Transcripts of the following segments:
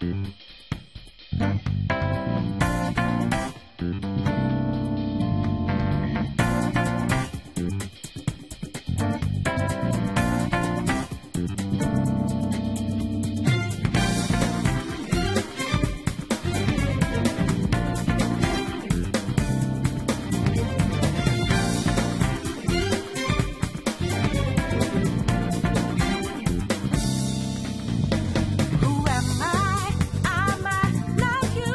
Who am I? I'm not you.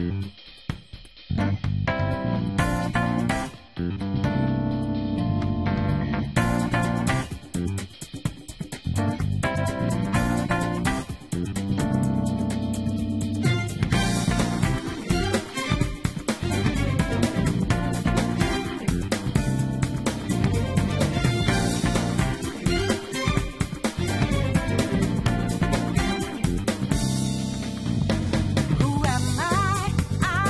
Who am I?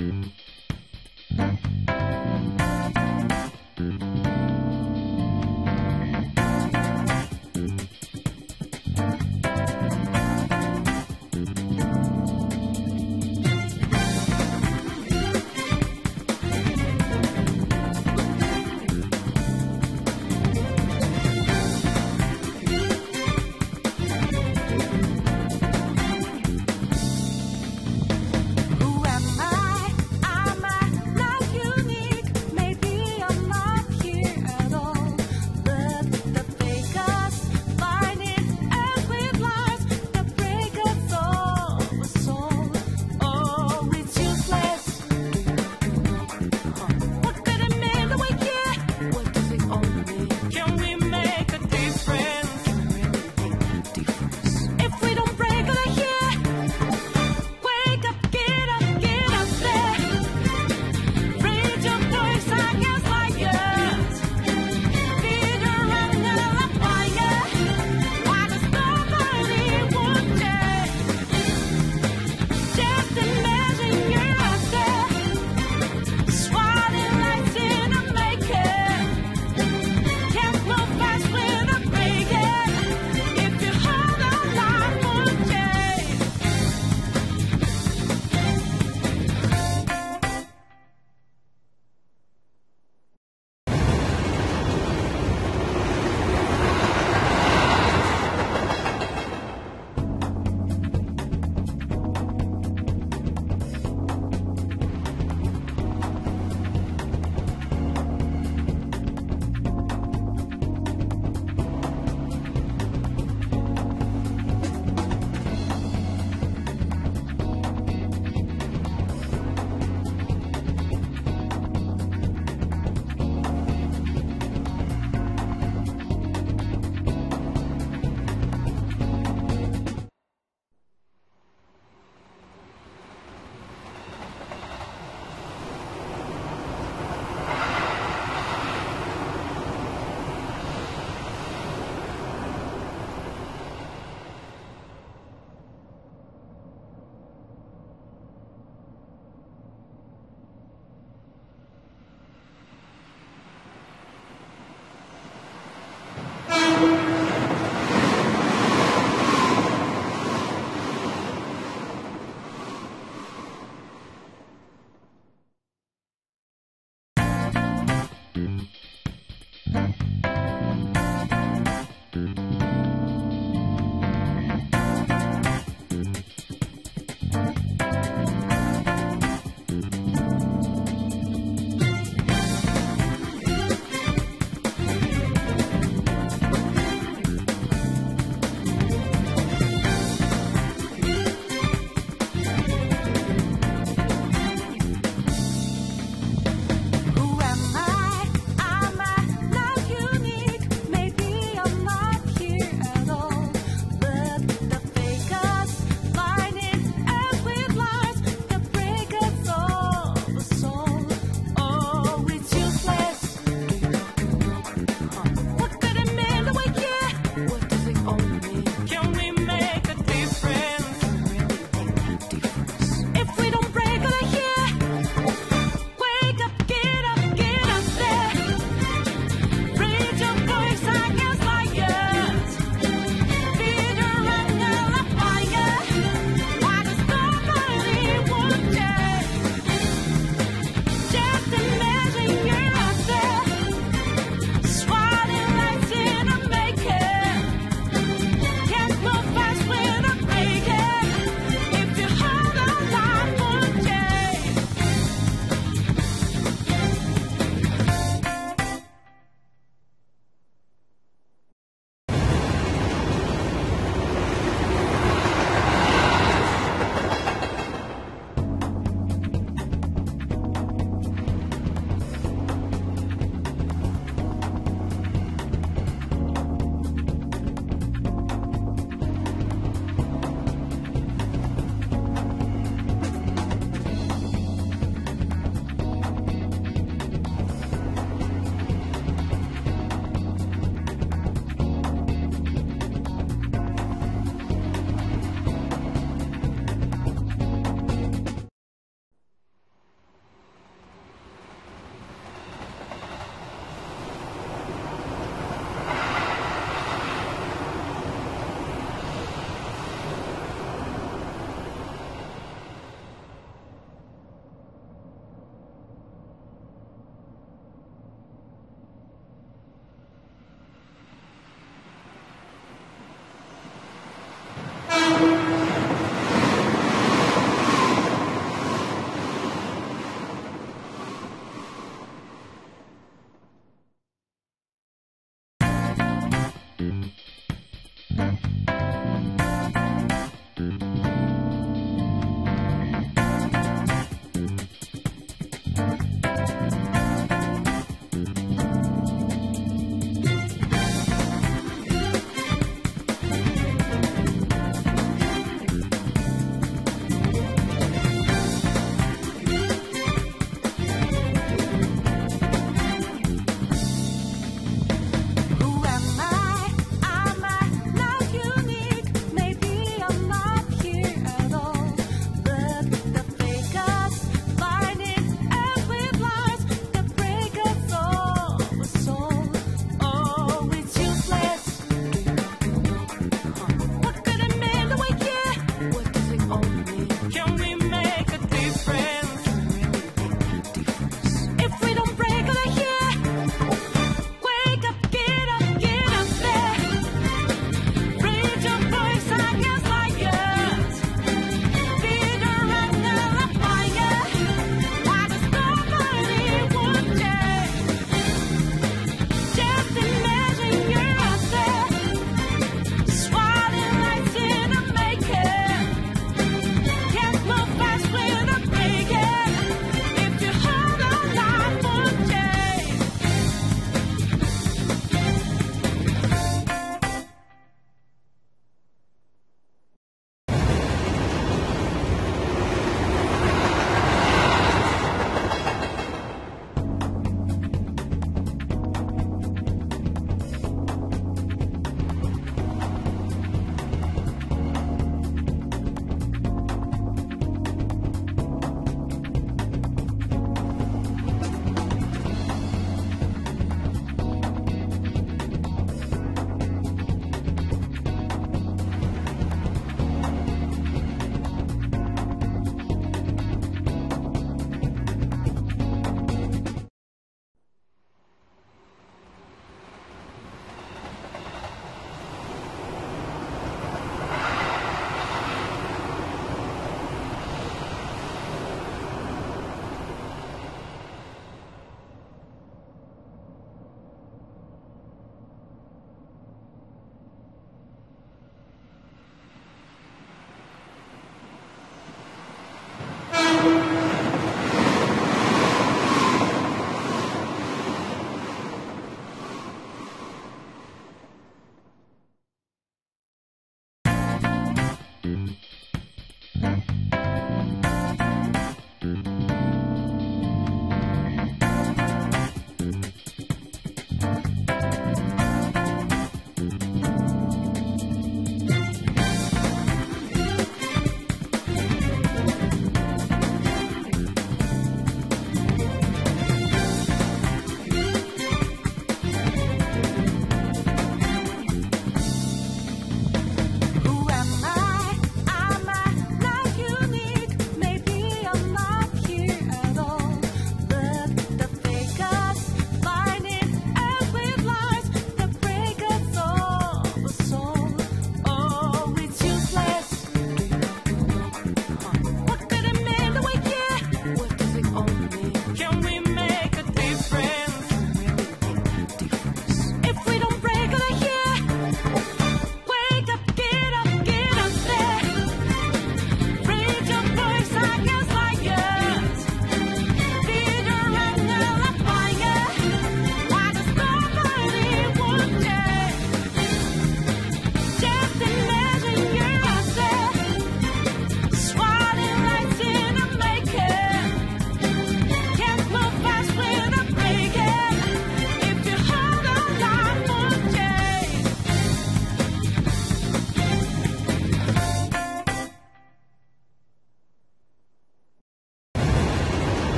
Who am I?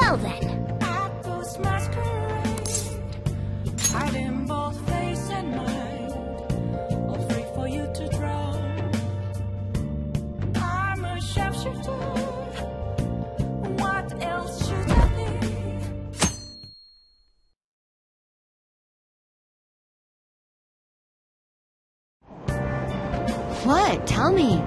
Well then. Apples masquerade, hiding both face and mind, all free for you to draw. I'm a sharpshooter. What else should I be? What? Tell me.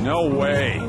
No way.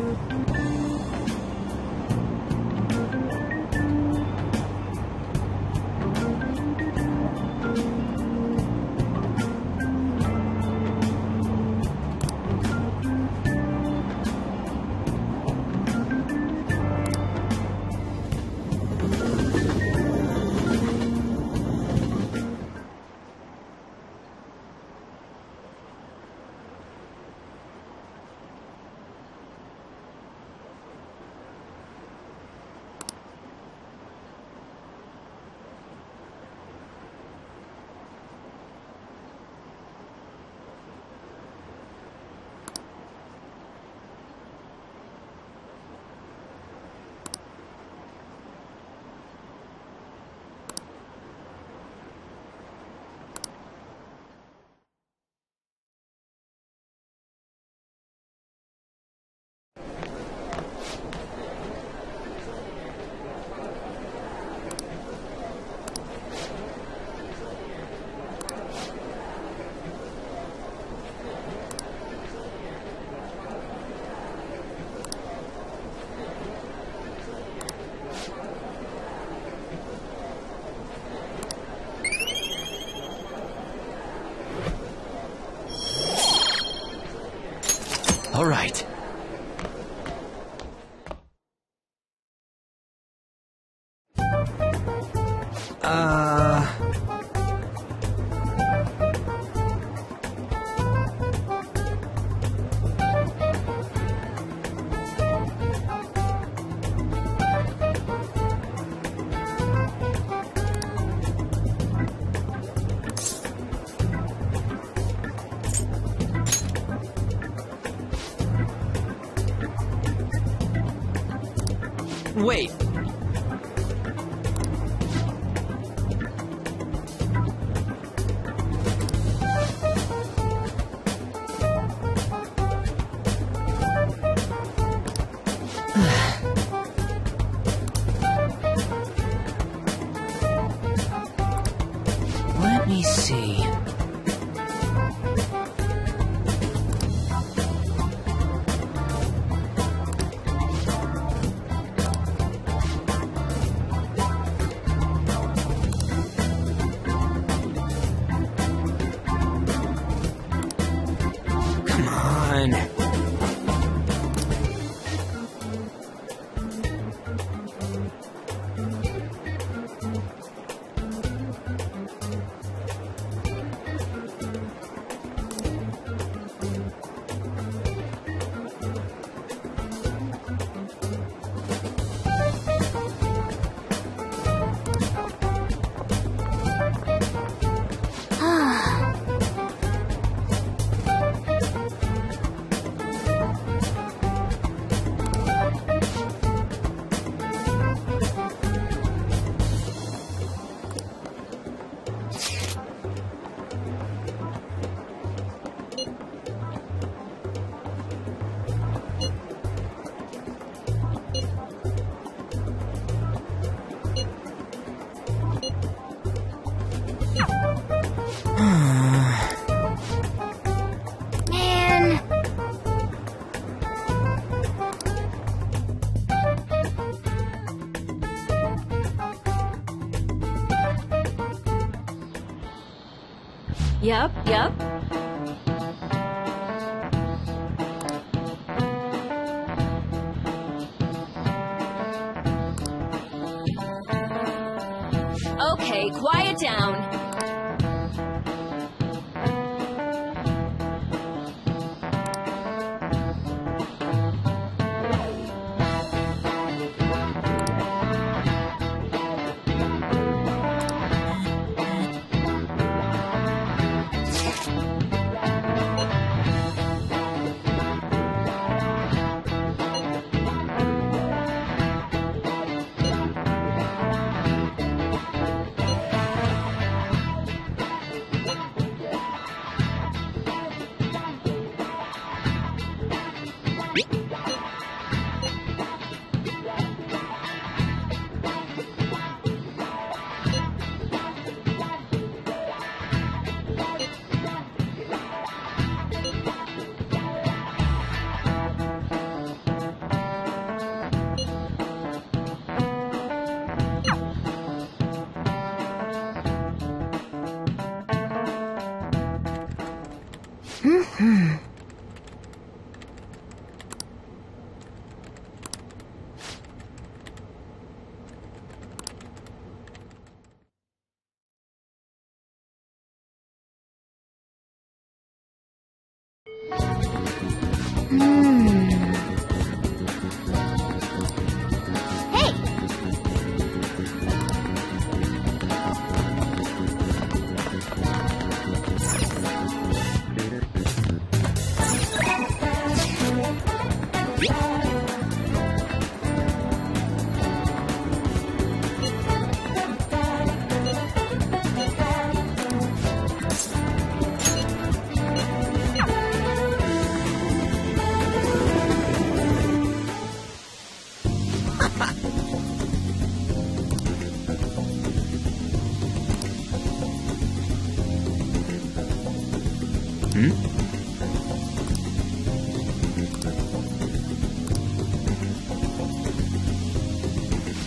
All right. Wait. Let me see. Come on. Man. Yep. Okay, quiet down. Hey!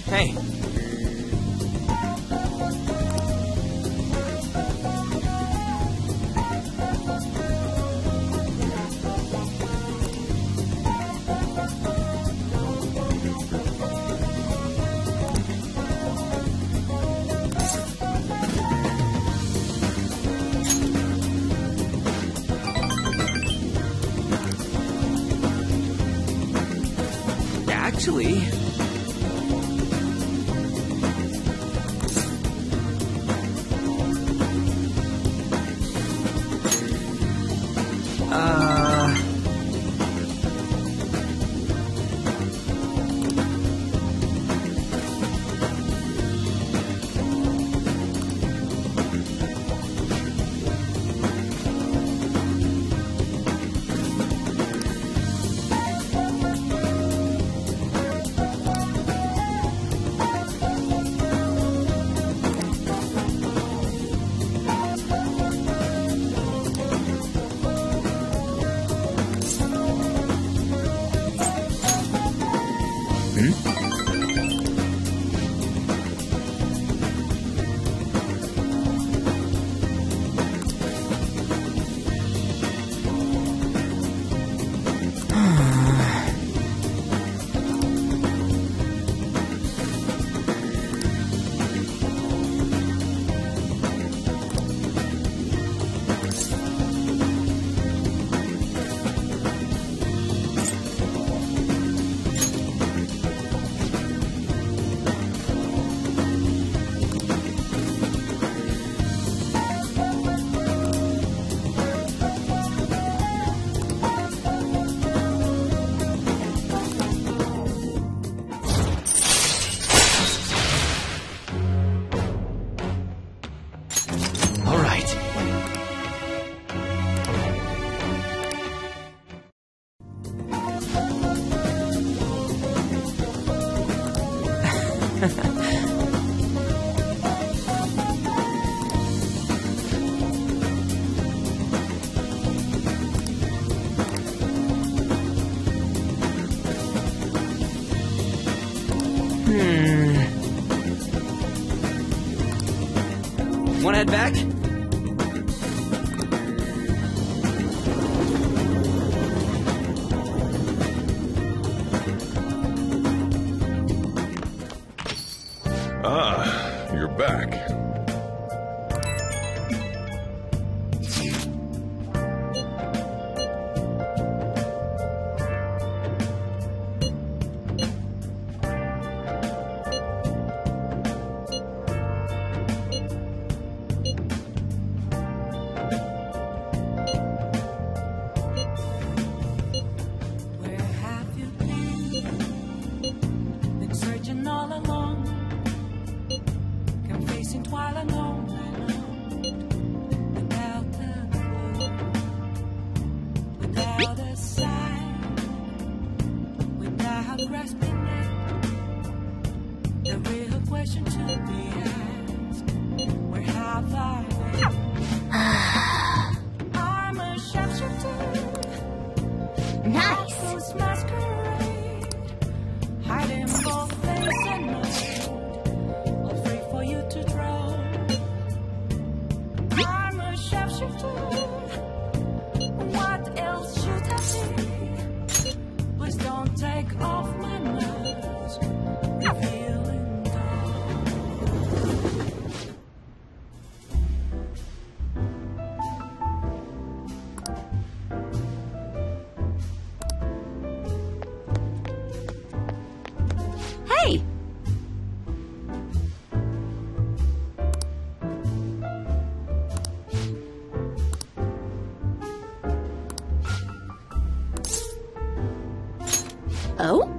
Hey. Actually... All right. Wanna head back? Ah, you're back. Oh?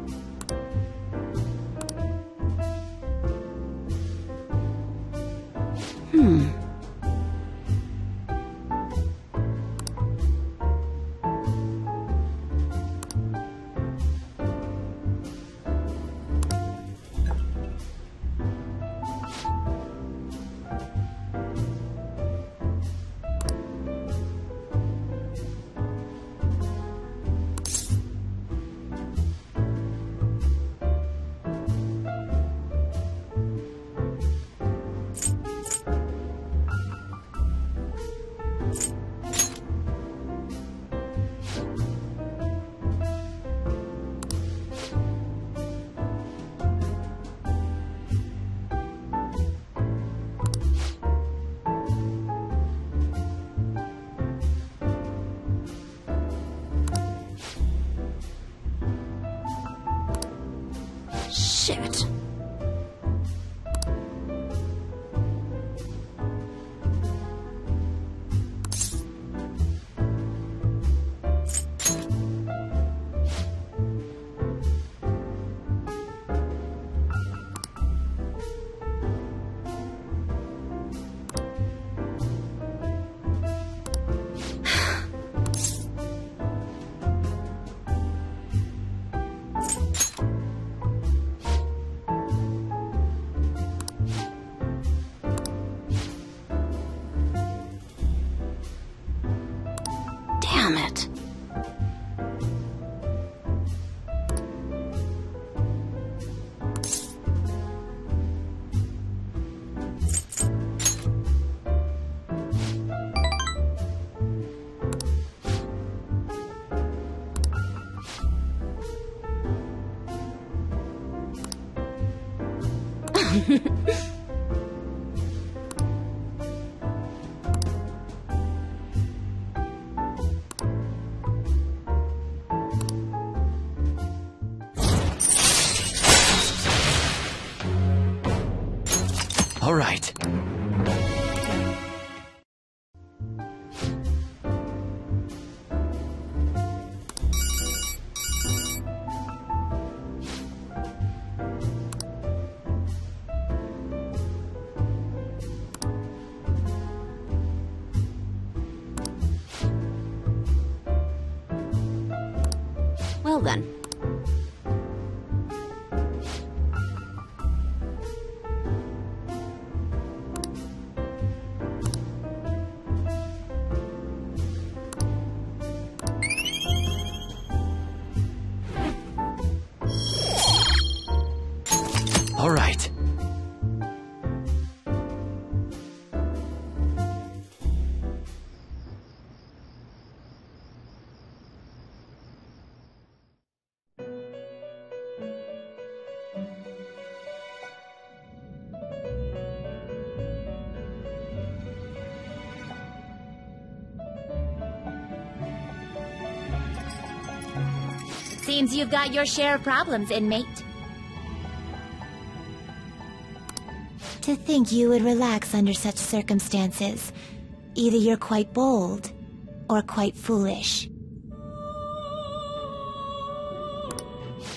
Shit. Damn it. All right. Well then. All right. Seems you've got your share of problems, inmate. To think you would relax under such circumstances. Either you're quite bold, or quite foolish.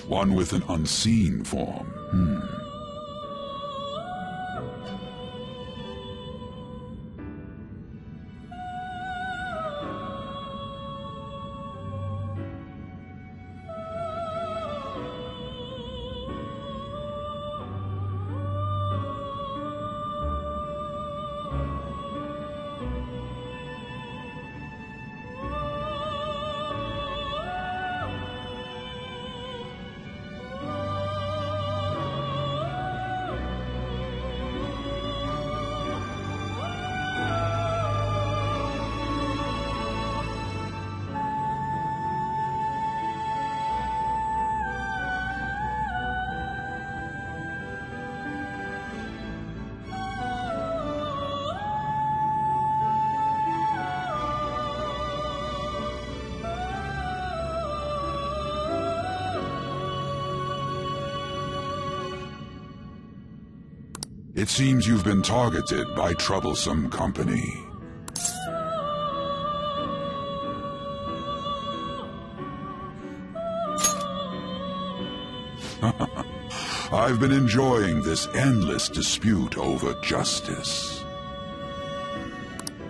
One with an unseen form. It seems you've been targeted by troublesome company. I've been enjoying this endless dispute over justice.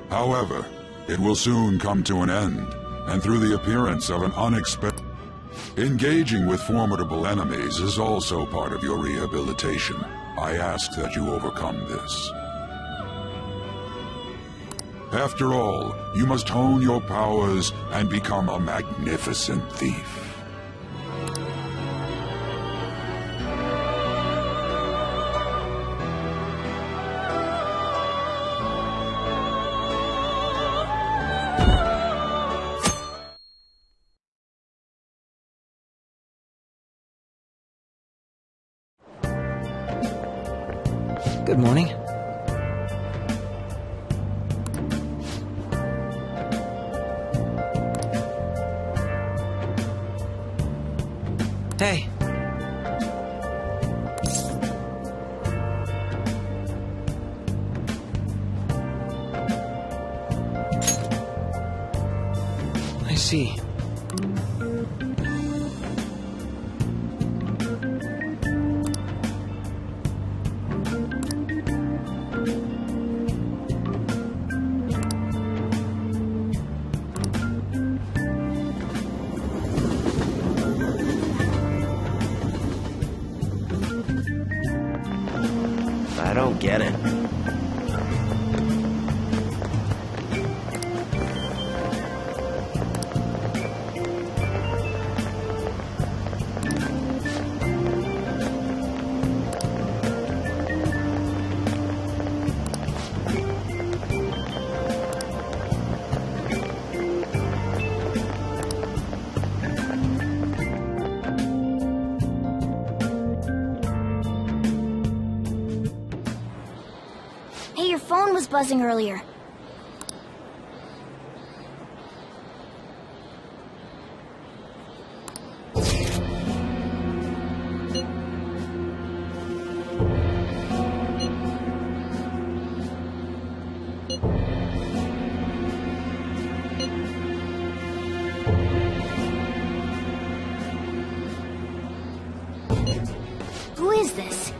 However, it will soon come to an end, and through the appearance of an unexpected... Engaging with formidable enemies is also part of your rehabilitation. I ask that you overcome this. After all, you must hone your powers and become a magnificent thief. Good morning. Hey. I see. I don't get it. Hey, your phone was buzzing earlier. Who is this?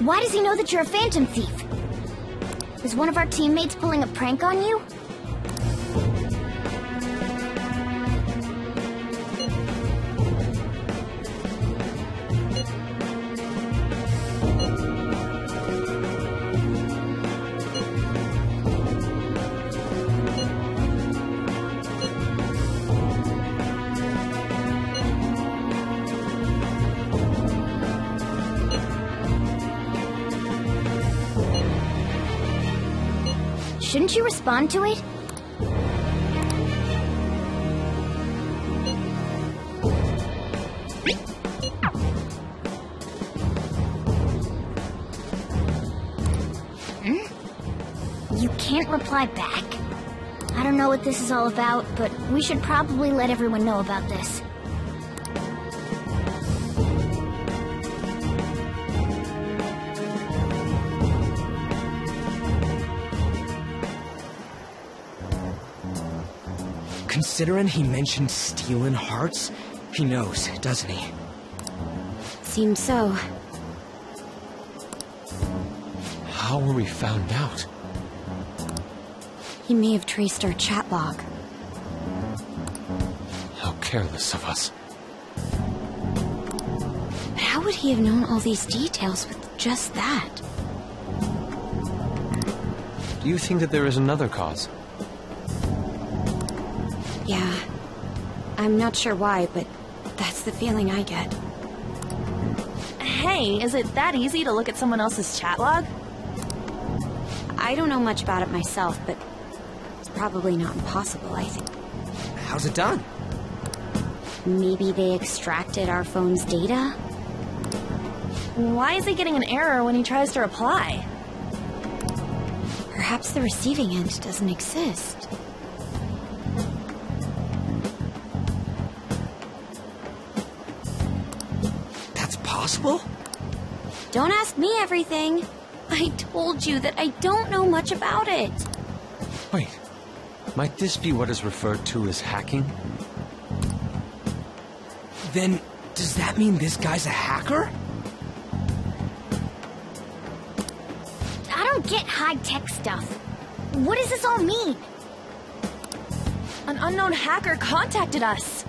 Why does he know that you're a phantom thief? Is one of our teammates pulling a prank on you? Shouldn't you respond to it? You can't reply back? I don't know what this is all about, but we should probably let everyone know about this. Considering he mentioned stealing hearts, he knows, doesn't he? Seems so. How were we found out? He may have traced our chat log. How careless of us. But how would he have known all these details with just that? Do you think that there is another cause? Yeah. I'm not sure why, but that's the feeling I get. Hey, is it that easy to look at someone else's chat log? I don't know much about it myself, but it's probably not impossible, I think. How's it done? Maybe they extracted our phone's data? Why is he getting an error when he tries to reply? Perhaps the receiving end doesn't exist. Possible? Don't ask me everything. I told you that I don't know much about it. Wait, might this be what is referred to as hacking? Then Does that mean this guy's a hacker? I don't get high-tech stuff. What does this all mean? An unknown hacker contacted us.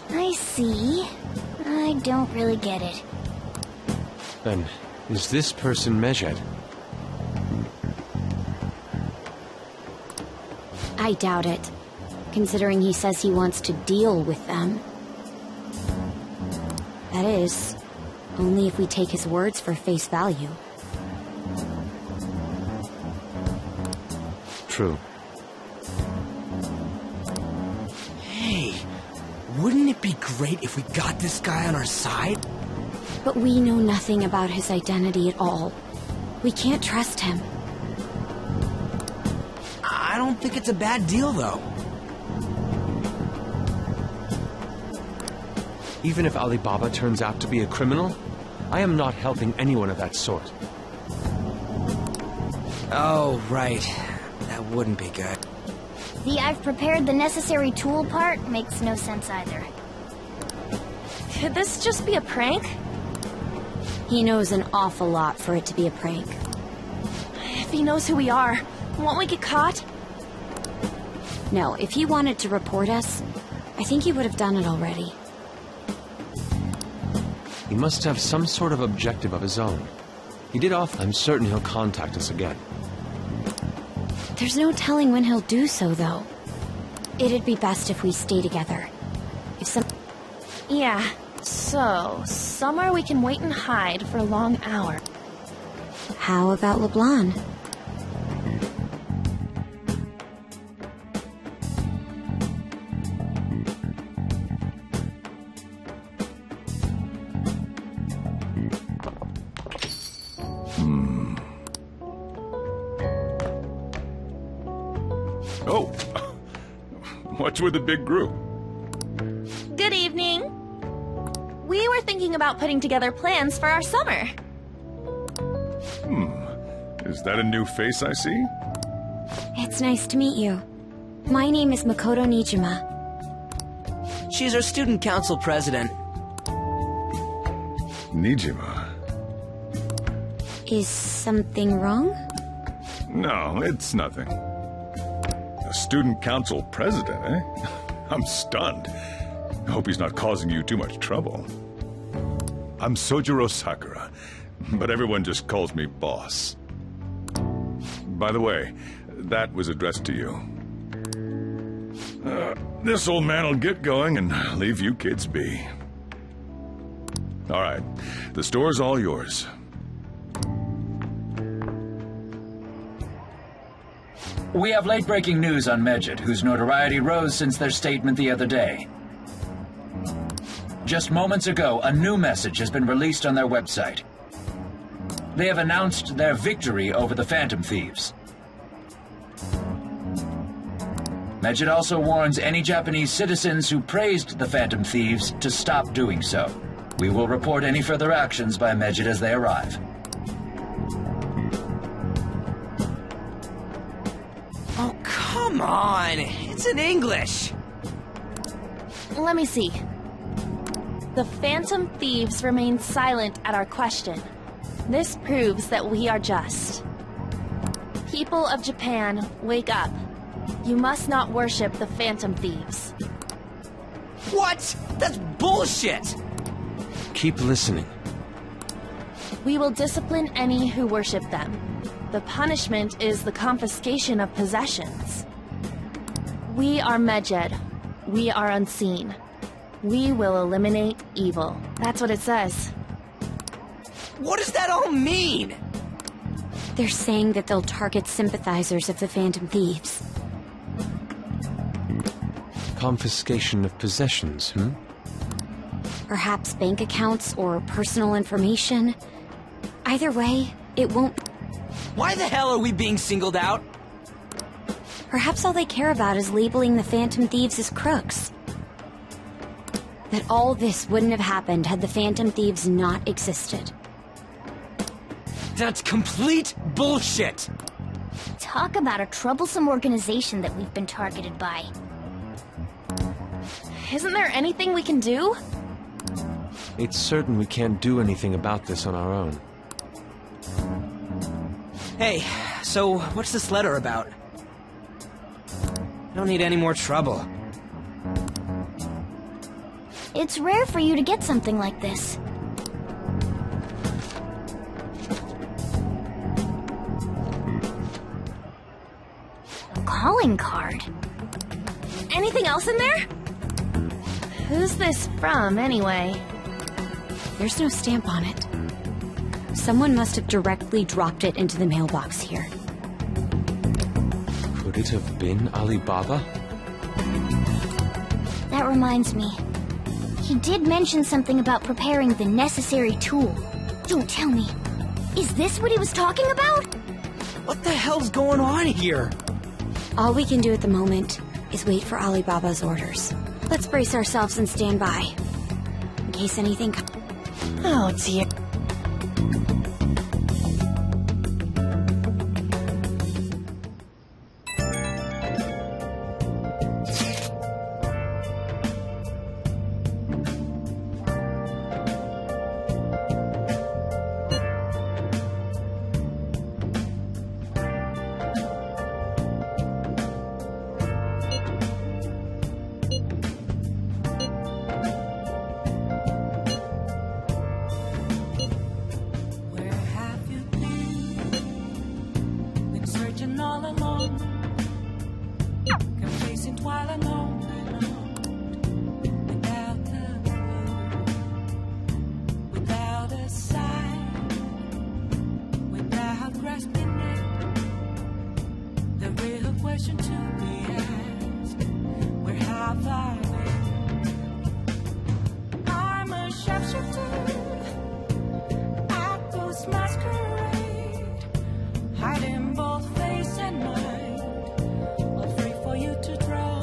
I see. I don't really get it. Then, is this person Medjed? I doubt it, considering he says he wants to deal with them. That is, only if we take his words for face value. True. Hey, wouldn't it be great if we got this guy on our side? But we know nothing about his identity at all. We can't trust him. I don't think it's a bad deal, though. Even if Alibaba turns out to be a criminal, I am not helping anyone of that sort. Oh, right. That wouldn't be good. The I've prepared the necessary tool part makes no sense either. Could this just be a prank? He knows an awful lot for it to be a prank. If he knows who we are, won't we get caught? No, if he wanted to report us, I think he would have done it already. He must have some sort of objective of his own. He did offer. I'm certain he'll contact us again. There's no telling when he'll do so, though. It'd be best if we stay together. If some... Yeah, so somewhere we can wait and hide for a long hour. How about LeBlanc? Oh, what's with the big group? Good evening. We were thinking about putting together plans for our summer. Is that a new face I see? It's nice to meet you. My name is Makoto Nijima. She's our student council president. Nijima? Is something wrong? No, it's nothing. A student council president, eh? I'm stunned. I hope he's not causing you too much trouble. I'm Sojiro Sakura, but everyone just calls me boss. By the way, that was addressed to you. This old man will get going and leave you kids be. All right, the store's all yours. We have late-breaking news on Medjed, whose notoriety rose since their statement the other day. Just moments ago, a new message has been released on their website. They have announced their victory over the Phantom Thieves. Medjed also warns any Japanese citizens who praised the Phantom Thieves to stop doing so. We will report any further actions by Medjed as they arrive. Oh, come on! It's in English! Let me see. The Phantom Thieves remain silent at our question. This proves that we are just. People of Japan, wake up. You must not worship the Phantom Thieves. What? That's bullshit! Keep listening. We will discipline any who worship them. The punishment is the confiscation of possessions. We are Medjed. We are unseen. We will eliminate evil. That's what it says. What does that all mean? They're saying that they'll target sympathizers of the Phantom Thieves. Confiscation of possessions, Perhaps bank accounts or personal information. Either way, it won't... Why the hell are we being singled out? Perhaps all they care about is labeling the Phantom Thieves as crooks. That all this wouldn't have happened had the Phantom Thieves not existed. That's complete bullshit! Talk about a troublesome organization that we've been targeted by. Isn't there anything we can do? It's certain we can't do anything about this on our own. Hey, so what's this letter about? I don't need any more trouble. It's rare for you to get something like this. A calling card. Anything else in there? Who's this from, anyway? There's no stamp on it. Someone must have directly dropped it into the mailbox here. Could it have been Alibaba? That reminds me. He did mention something about preparing the necessary tool. Don't tell me. Is this what he was talking about? What the hell's going on here? All we can do at the moment is wait for Alibaba's orders. Let's brace ourselves and stand by. In case anything... Oh, dear. Where have you been? Been searching all along, complacent while alone, without a clue, without a sign, without grasping it. The real question to be asked: where have I been? I'm a sharpshooter. Masquerade, hiding both face and mind, all free for you to draw.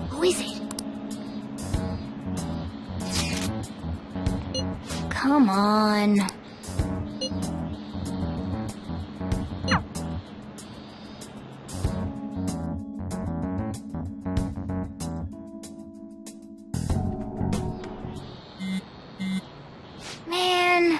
Who is it? Come on. Man.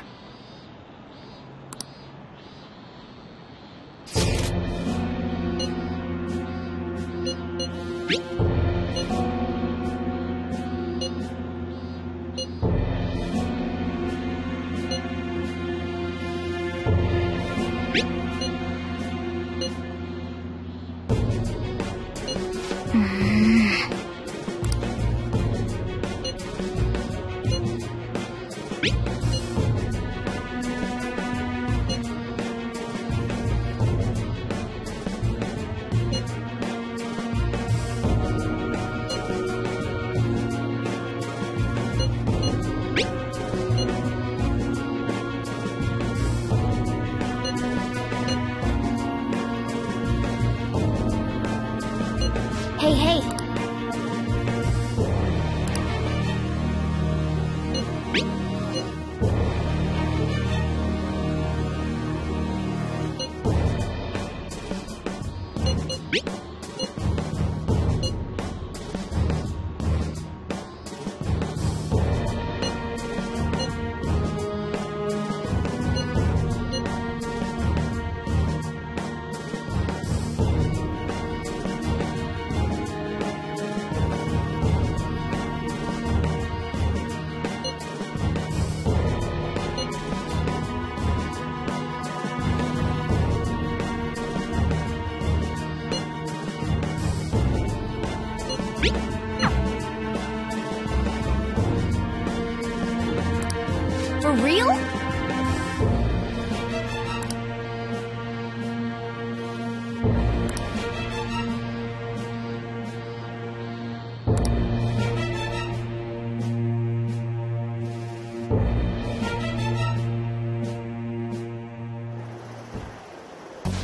Hey, hey. For real?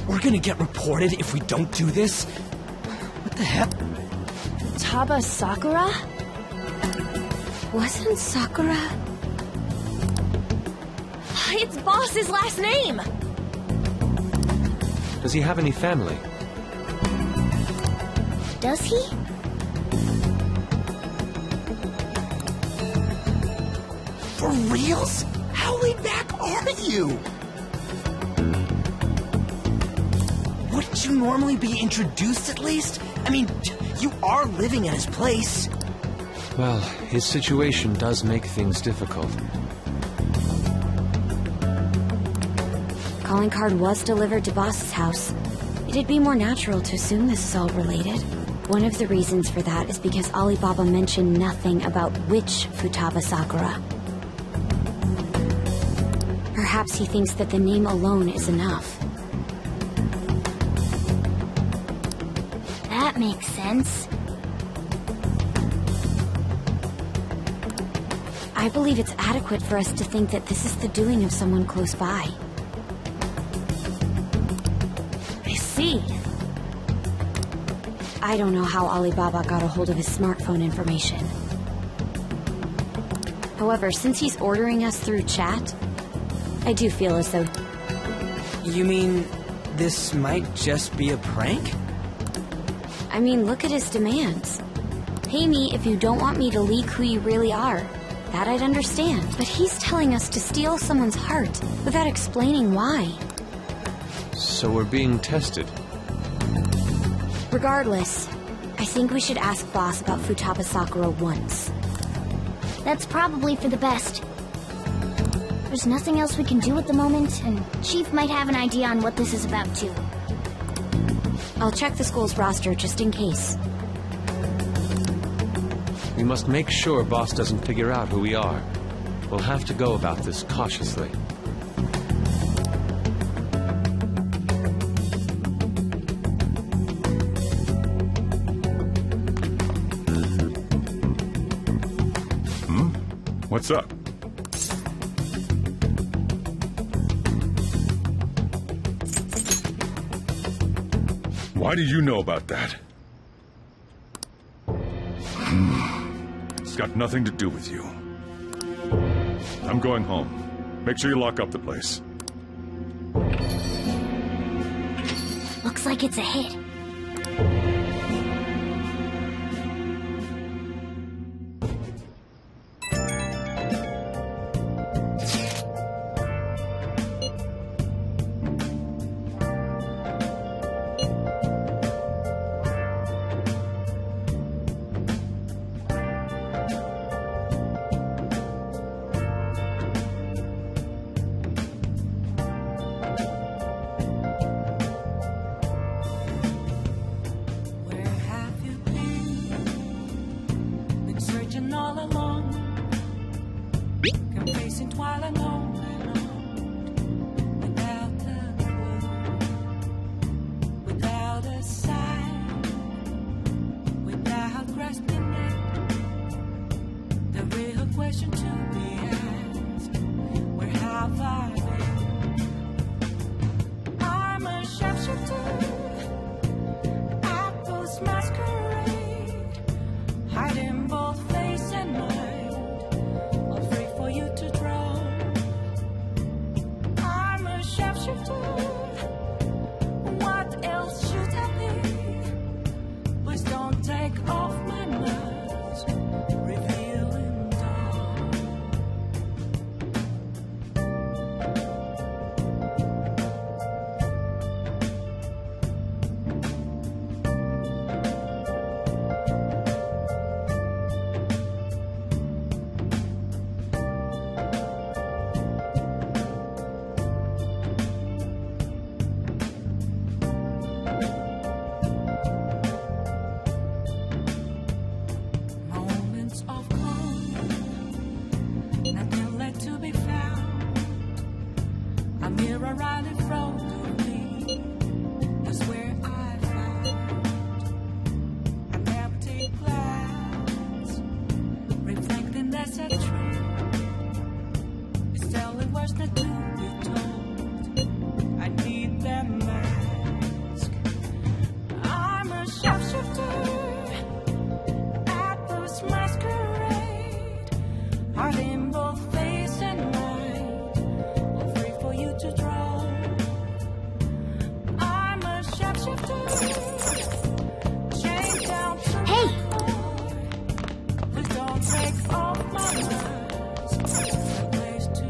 We're gonna get reported if we don't do this? What the heck? Futaba Sakura? Wasn't Sakura? It's Boss's last name! Does he have any family? Does he? For reals? How laid back are you? Wouldn't you normally be introduced at least? I mean, you are living at his place. Well, his situation does make things difficult. Calling card was delivered to Boss's house. It'd be more natural to assume this is all related. One of the reasons for that is because Alibaba mentioned nothing about which Futaba Sakura. Perhaps he thinks that the name alone is enough. That makes sense. I believe it's adequate for us to think that this is the doing of someone close by. I see. I don't know how Alibaba got a hold of his smartphone information. However, since he's ordering us through chat, I do feel as though... You mean this might just be a prank? I mean, look at his demands. Pay me if you don't want me to leak who you really are. That I'd understand. But he's telling us to steal someone's heart without explaining why. So we're being tested. Regardless, I think we should ask Boss about Futaba Sakura once. That's probably for the best. There's nothing else we can do at the moment, and Chief might have an idea on what this is about too. I'll check the school's roster just in case. We must make sure Boss doesn't figure out who we are. We'll have to go about this cautiously. What's up? Why do you know about that? It's got nothing to do with you. I'm going home. Make sure you lock up the place. Looks like it's a hit. Maer Aran in front of me is where I found an empty glass, reflecting that's a tree. It's telling words not to be told. I need that mask. I'm a sharpshooter at this masquerade, heart in both face and mind, all free for you to draw. I'm a sharpshooter, chained down to Hey! my core. Please don't take off my mask. There's no place to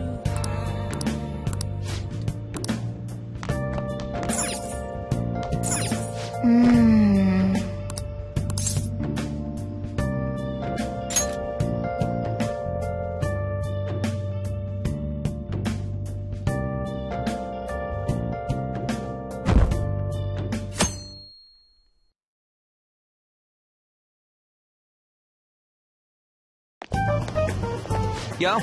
Yo.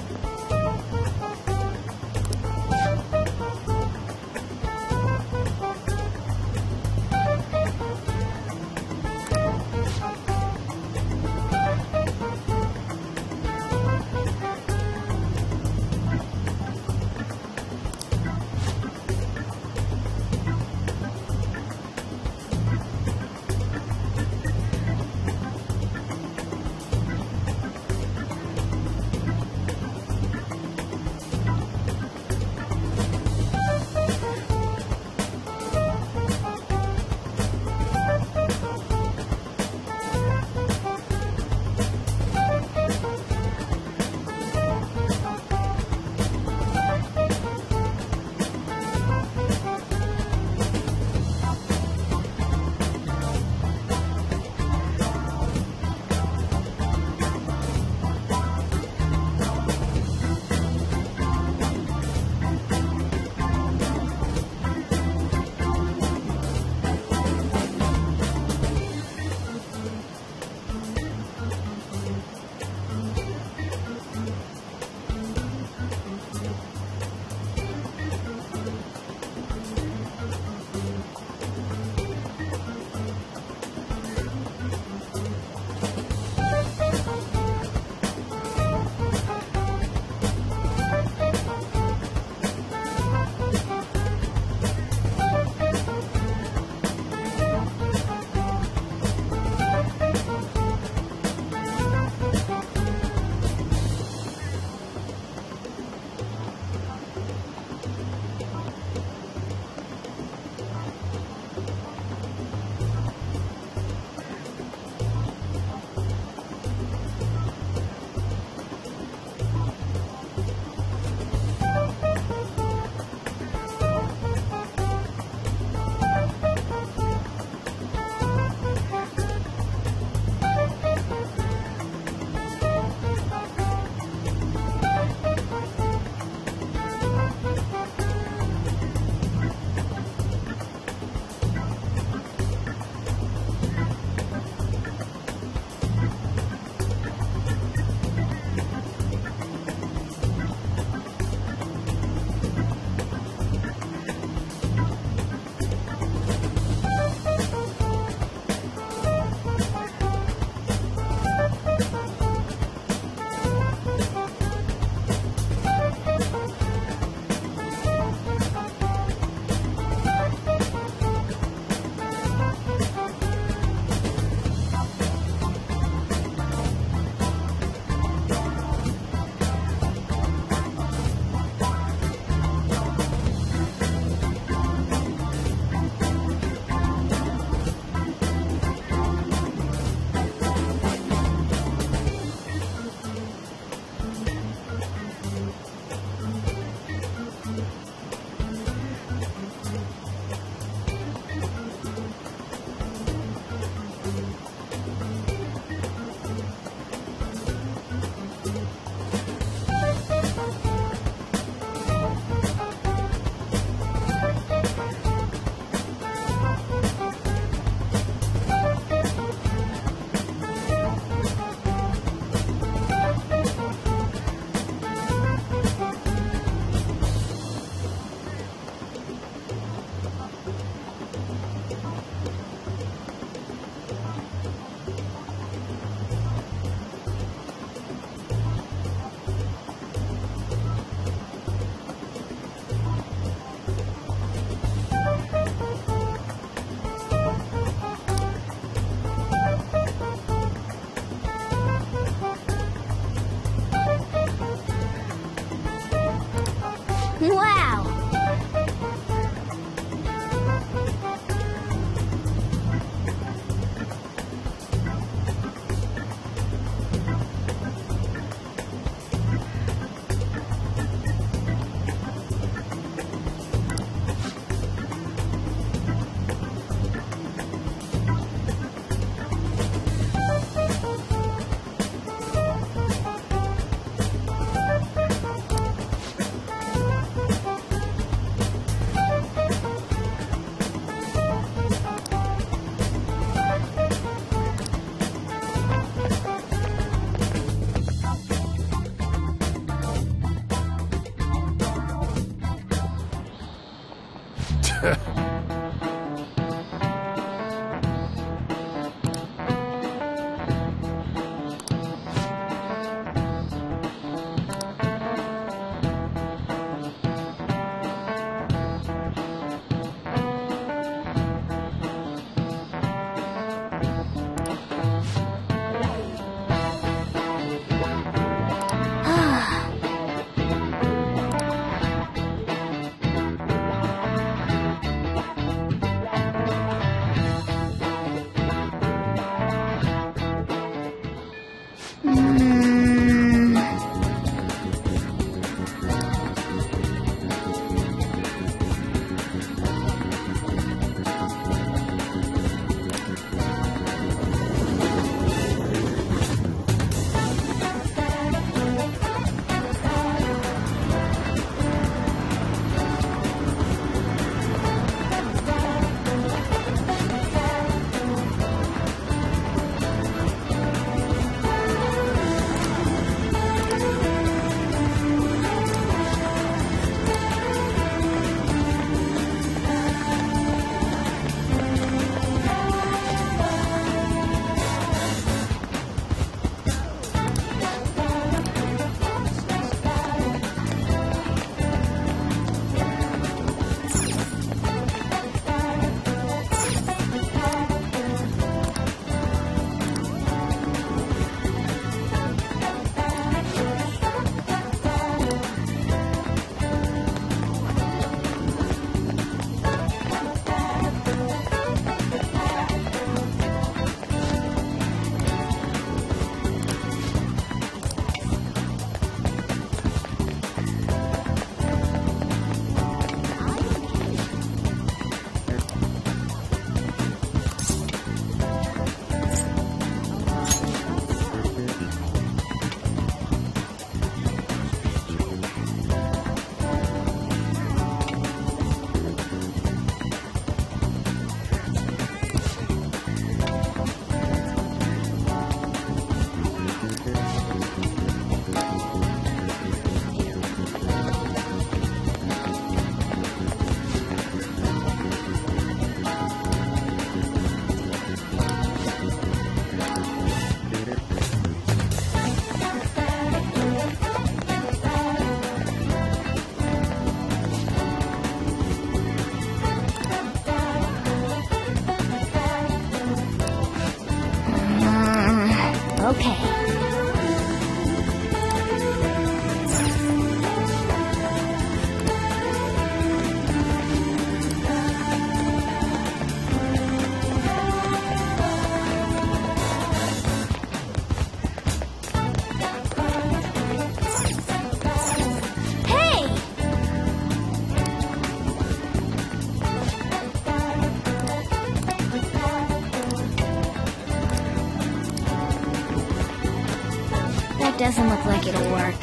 Doesn't look like it'll work.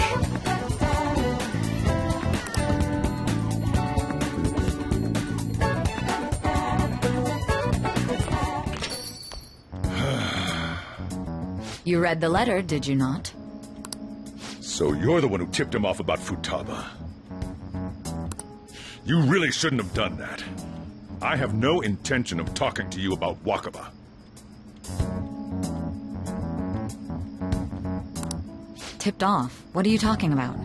You read the letter, did you not? So you're the one who tipped him off about Futaba. You really shouldn't have done that. I have no intention of talking to you about Wakaba. Tipped off? What are you talking about?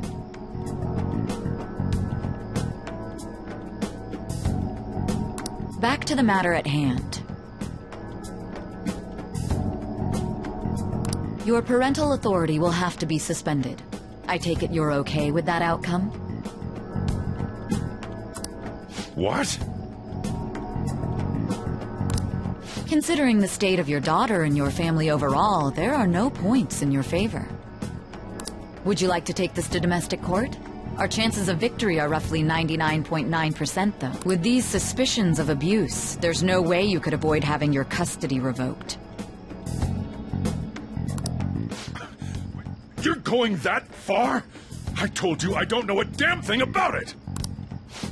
Back to the matter at hand. Your parental authority will have to be suspended. I take it you're okay with that outcome? What? Considering the state of your daughter and your family overall, there are no points in your favor. Would you like to take this to domestic court? Our chances of victory are roughly 99.9%, though. With these suspicions of abuse, there's no way you could avoid having your custody revoked. You're going that far? I told you I don't know a damn thing about it!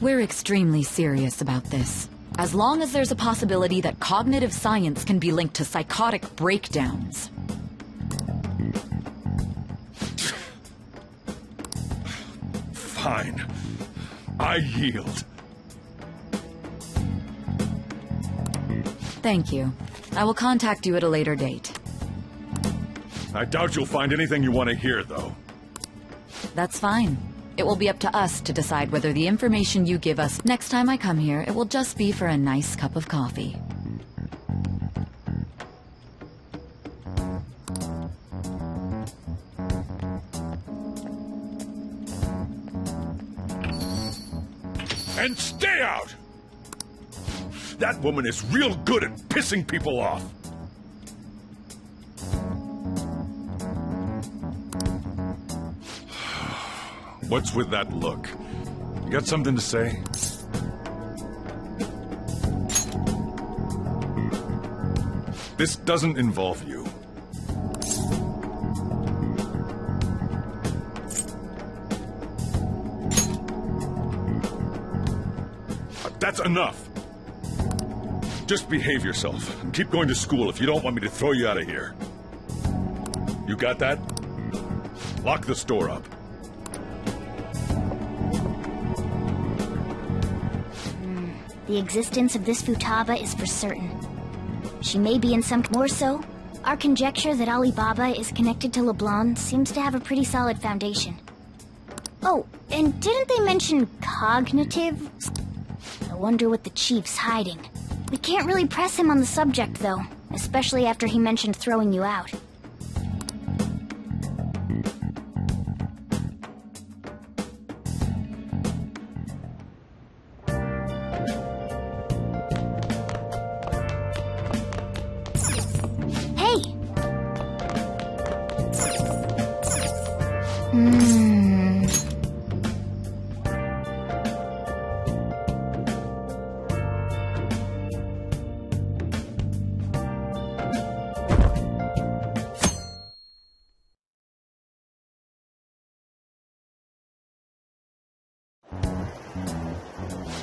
We're extremely serious about this. As long as there's a possibility that cognitive science can be linked to psychotic breakdowns. Fine. I yield. Thank you. I will contact you at a later date. I doubt you'll find anything you want to hear, though. That's fine. It will be up to us to decide whether the information you give us next time I come here, it will just be for a nice cup of coffee. And stay out! That woman is real good at pissing people off. What's with that look? You got something to say? This doesn't involve you. That's enough. Just behave yourself and keep going to school if you don't want me to throw you out of here. You got that? Lock the store up. The existence of this Futaba is for certain. She may be in some... More so, our conjecture that Alibaba is connected to LeBlanc seems to have a pretty solid foundation. Oh, and didn't they mention cognitive? I wonder what the chief's hiding. We can't really press him on the subject, though, especially after he mentioned throwing you out.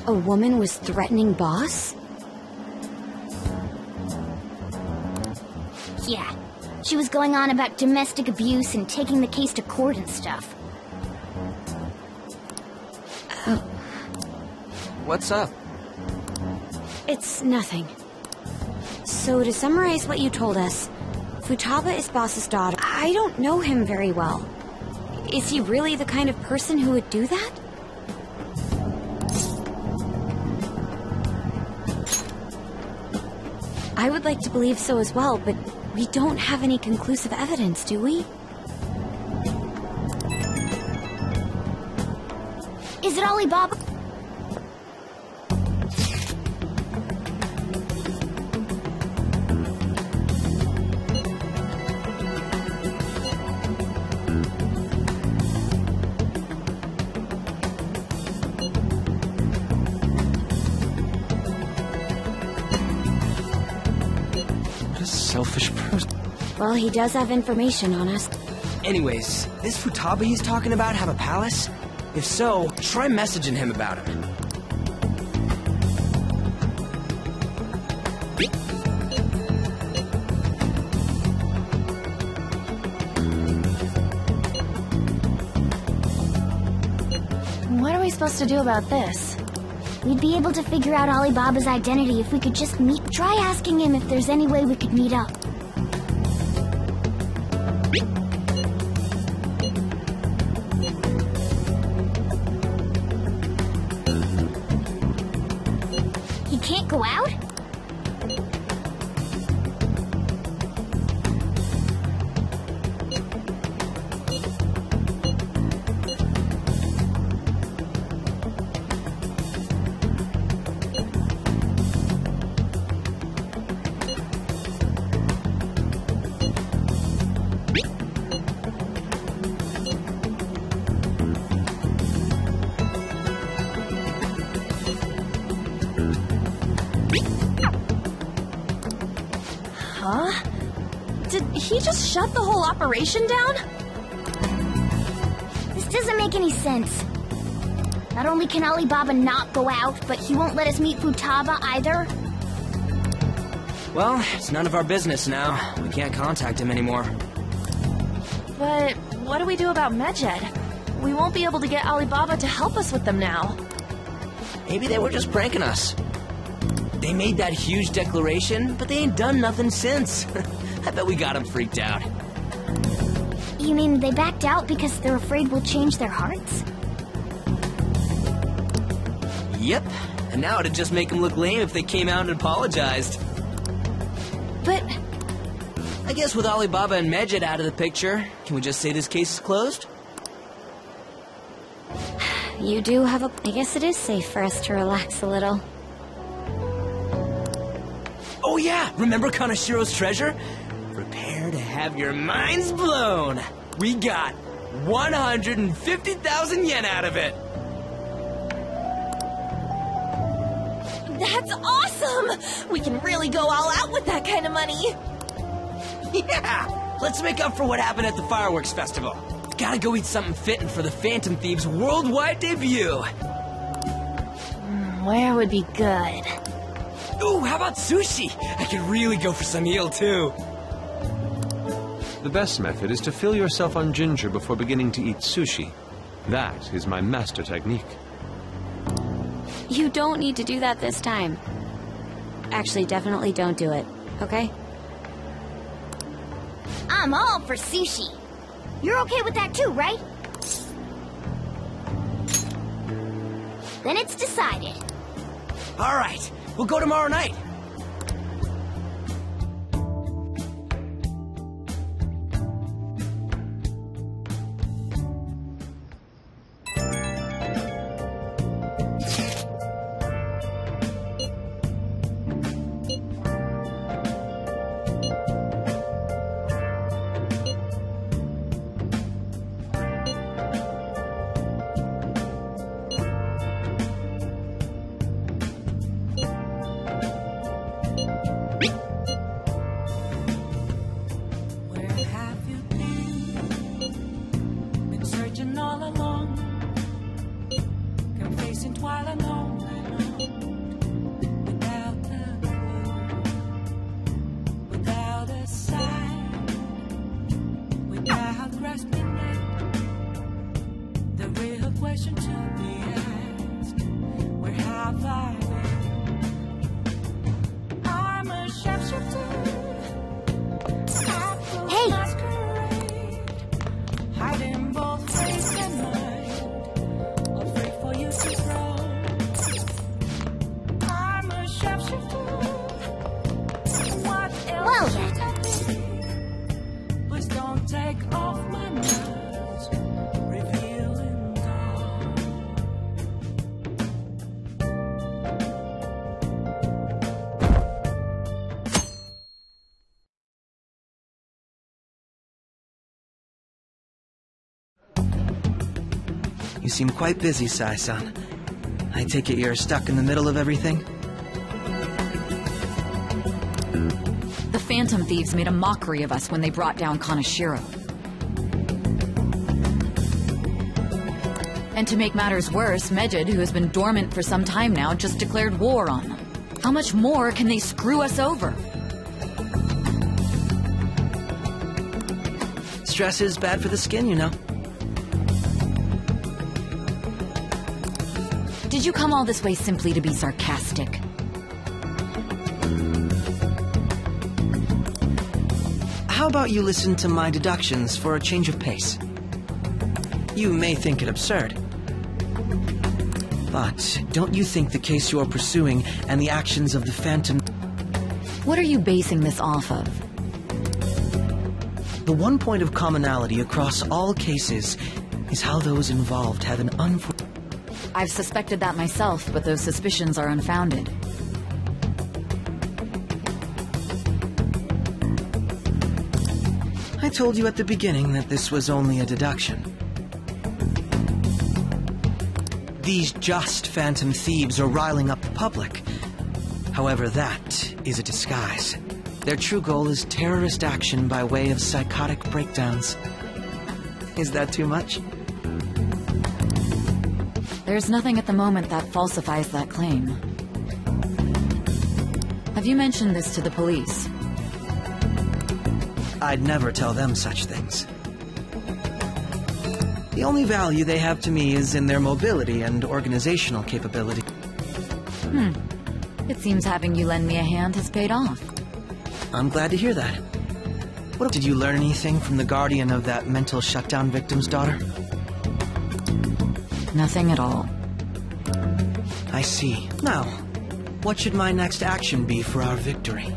A woman was threatening Boss? Yeah. She was going on about domestic abuse and taking the case to court and stuff. What's up? It's nothing. So to summarize what you told us, Futaba is Boss's daughter. I don't know him very well. Is he really the kind of person who would do that? I would like to believe so as well, but we don't have any conclusive evidence, do we? Is it Alibaba? Selfish person. Well, he does have information on us. Anyways, this Futaba he's talking about have a palace? If so, try messaging him about him. What are we supposed to do about this? We'd be able to figure out Alibaba's identity if we could just meet. Try asking him if there's any way we could meet up. He can't go out? Huh? Did he just shut the whole operation down? This doesn't make any sense. Not only can Alibaba not go out, but he won't let us meet Futaba either. Well, it's none of our business now. We can't contact him anymore. But what do we do about Medjed? We won't be able to get Alibaba to help us with them now. Maybe they were just pranking us. They made that huge declaration, but they ain't done nothing since. I bet we got them freaked out. You mean they backed out because they're afraid we'll change their hearts? Yep, and now it'd just make them look lame if they came out and apologized. But I guess with Alibaba and Medjed out of the picture, can we just say this case is closed? You do have a... I guess it is safe for us to relax a little. Oh yeah, remember Kanashiro's treasure? Prepare to have your minds blown! We got 150,000 yen out of it! that's awesome! We can really go all out with that kind of money. Yeah! Let's make up for what happened at the fireworks festival. Gotta go eat something fitting for the Phantom Thieves' worldwide debut. Where would be good? Ooh, how about sushi? I could really go for some eel, too. The best method is to fill yourself on ginger before beginning to eat sushi. That is my master technique. You don't need to do that this time. Actually, definitely don't do it, okay? I'm all for sushi. You're okay with that too, right? Then it's decided. All right, we'll go tomorrow night. You seem quite busy, Sai-san. I take it you're stuck in the middle of everything? The Phantom Thieves made a mockery of us when they brought down Kanashiro. And to make matters worse, Medjed, who has been dormant for some time now, just declared war on them. How much more can they screw us over? Stress is bad for the skin, you know. Did you come all this way simply to be sarcastic? How about you listen to my deductions for a change of pace? You may think it absurd, but don't you think the case you're pursuing and the actions of the Phantom... What are you basing this off of? The one point of commonality across all cases is how those involved have an unfortunate... I've suspected that myself, but those suspicions are unfounded. I told you at the beginning that this was only a deduction. These just Phantom Thieves are riling up the public. However, that is a disguise. Their true goal is terrorist action by way of psychotic breakdowns. Is that too much? There's nothing at the moment that falsifies that claim. Have you mentioned this to the police? I'd never tell them such things. The only value they have to me is in their mobility and organizational capability. It seems having you lend me a hand has paid off. I'm glad to hear that. What did you learn anything from the guardian of that mental shutdown victim's daughter? Nothing at all. I see. Now, what should my next action be for our victory?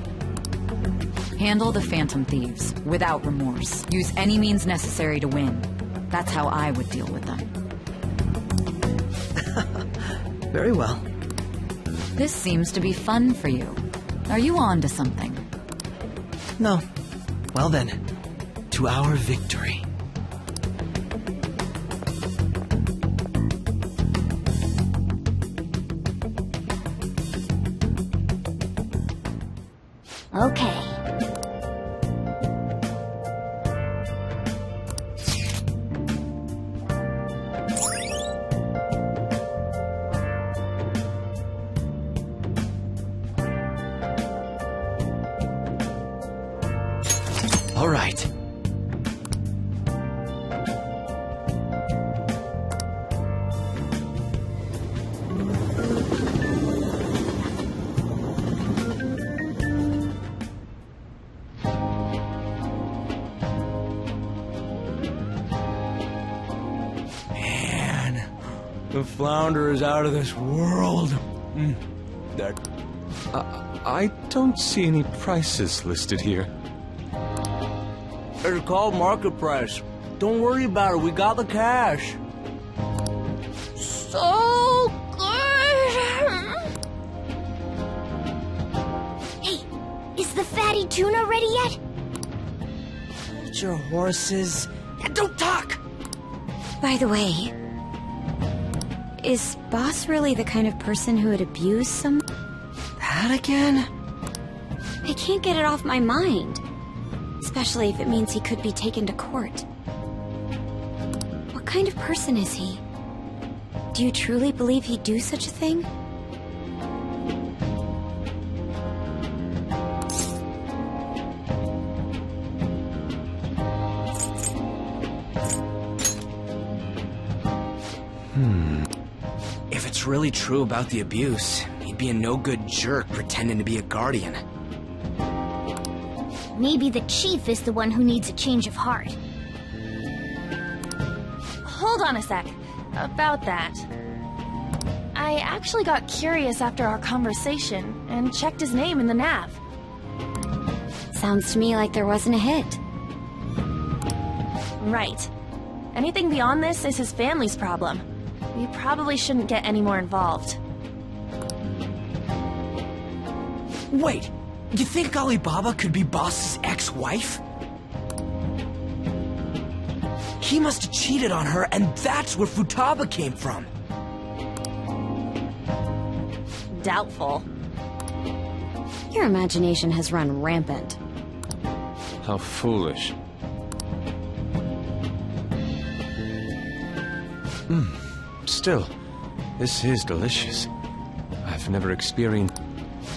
Handle the Phantom Thieves, without remorse. Use any means necessary to win. That's how I would deal with them. Very well. This seems to be fun for you. Are you on to something? No. Well then, to our victory. Okay. All right. Man, the flounder is out of this world. That I don't see any prices listed here. it's called market price. Don't worry about it. We got the cash. So good! Hey, is the fatty tuna ready yet? Hold your horses. And don't talk! By the way, is Boss really the kind of person who would abuse someone? That again? I can't get it off my mind. Especially if it means he could be taken to court. What kind of person is he? Do you truly believe he'd do such a thing? If it's really true about the abuse, he'd be a no-good jerk pretending to be a guardian. Maybe the chief is the one who needs a change of heart. Hold on a sec. About that. I actually got curious after our conversation and checked his name in the nav. Sounds to me like there wasn't a hit. Right. Anything beyond this is his family's problem. We probably shouldn't get any more involved. Wait, you think Alibaba could be Boss's ex-wife? He must have cheated on her, and that's where Futaba came from. Doubtful. Your imagination has run rampant. How foolish. Still, this is delicious. I've never experienced...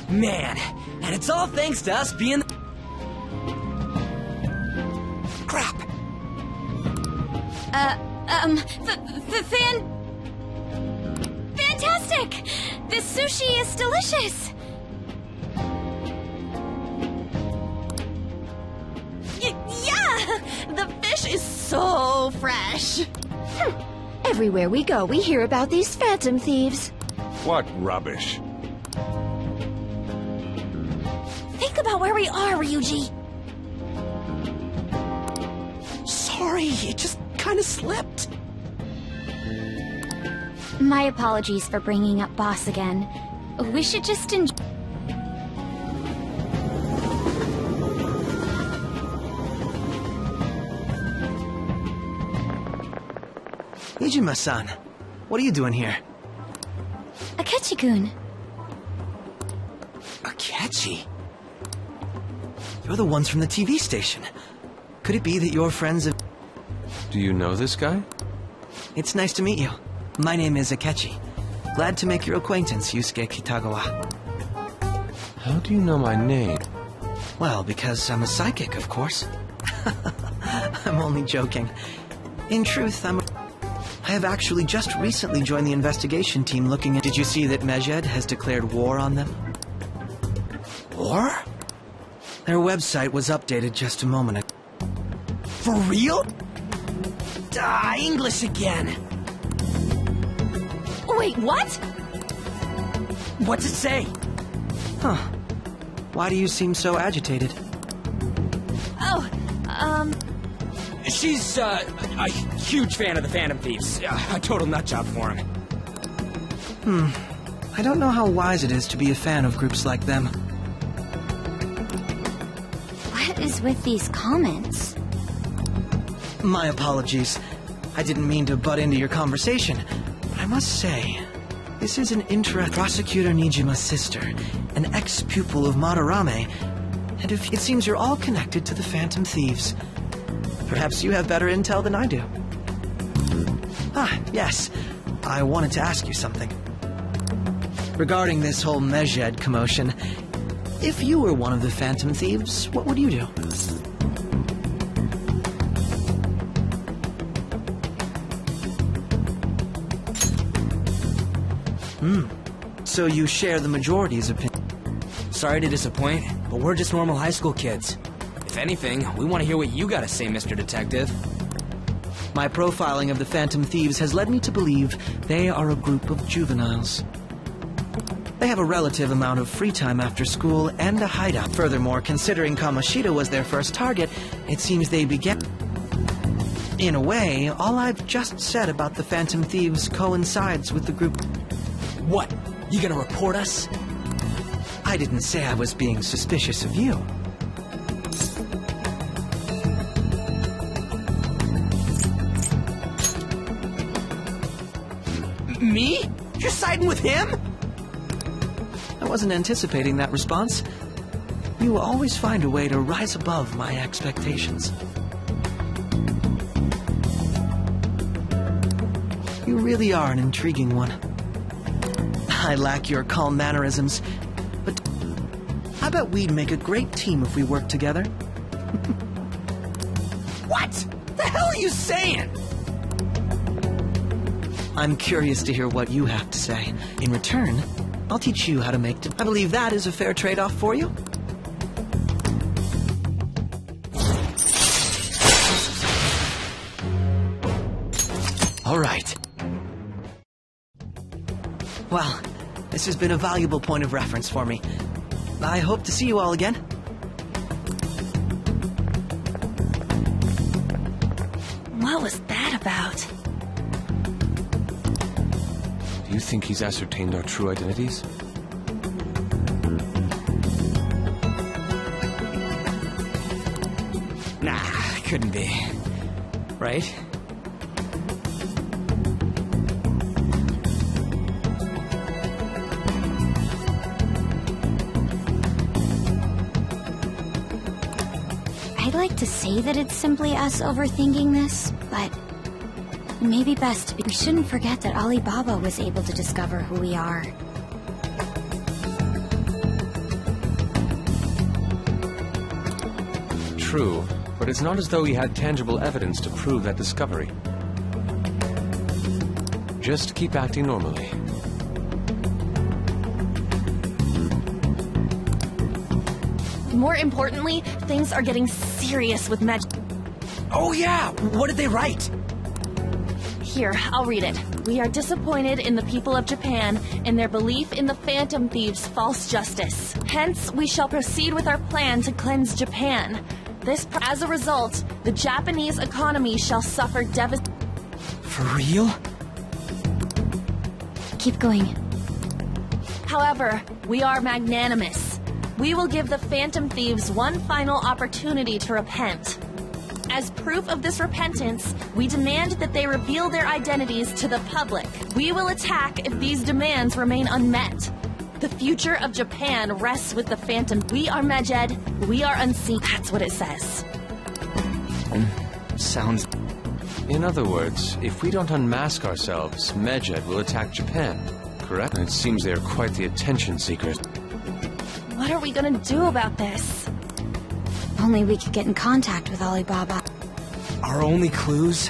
Man, and it's all thanks to us being... Crap! Fantastic! This sushi is delicious! Yeah! The fish is so fresh! Everywhere we go, we hear about these phantom thieves. What rubbish. Think about where we are, Ryuji. Sorry, it just kind of slipped. My apologies for bringing up Boss again. We should just enjoy... Ijima-san, what are you doing here? Akechi-kun. Akechi? You're the ones from the TV station. Could it be that you're friends of... Do you know this guy? It's nice to meet you. My name is Akechi. Glad to make your acquaintance, Yusuke Kitagawa. How do you know my name? Well, because I'm a psychic, of course. I'm only joking. In truth, I have actually just recently joined the investigation team looking at... Did you see that Mejed has declared war on them? war? Their website was updated just a moment ago. For real? English again. Wait, what? What's it say? Huh. Why do you seem so agitated? Oh, She's, a huge fan of the Phantom Thieves. A total nutjob for him. I don't know how wise it is to be a fan of groups like them. What is with these comments? My apologies. I didn't mean to butt into your conversation, but I must say, this is an Prosecutor Nijima's sister, an ex-pupil of Maer Aran, and it seems you're all connected to the Phantom Thieves. Perhaps you have better intel than I do. Ah, yes. I wanted to ask you something. Regarding this whole Medjed commotion, if you were one of the Phantom Thieves, what would you do? So you share the majority's opinion. Sorry to disappoint, but we're just normal high school kids. If anything, we want to hear what you got to say, Mr. Detective. My profiling of the Phantom Thieves has led me to believe they are a group of juveniles. They have a relative amount of free time after school and a hideout. Furthermore, considering Kamoshida was their first target, it seems they began... In a way, all I've just said about the Phantom Thieves coincides with the group... What? You gonna report us? I didn't say I was being suspicious of you. Me? You're siding with him? I wasn't anticipating that response. You always find a way to rise above my expectations. You really are an intriguing one. I lack your calm mannerisms, but I bet we'd make a great team if we worked together. What? The hell are you saying? I'm curious to hear what you have to say. In return, I'll teach you how to make... I believe that is a fair trade-off for you. All right. Well, this has been a valuable point of reference for me. I hope to see you all again. what was that about? Do you think he's ascertained our true identities? Nah, couldn't be. Right? I'd like to say that it's simply us overthinking this, but it may be best we shouldn't forget that Alibaba was able to discover who we are. True, but it's not as though he had tangible evidence to prove that discovery. Just keep acting normally. More importantly, things are getting serious with Meg. Oh yeah! What did they write? Here, I'll read it. We are disappointed in the people of Japan in their belief in the Phantom Thieves' false justice. Hence, we shall proceed with our plan to cleanse Japan. As a result, the Japanese economy shall suffer devastation. For real? Keep going. However, we are magnanimous. We will give the Phantom Thieves one final opportunity to repent. As proof of this repentance, we demand that they reveal their identities to the public. We will attack if these demands remain unmet. The future of Japan rests with the Phantom. We are Medjed. We are unseen. That's what it says. Sounds... In other words, if we don't unmask ourselves, Medjed will attack Japan, correct? It seems they are quite the attention seekers. What are we gonna do about this? Only we could get in contact with Alibaba. Our only clues?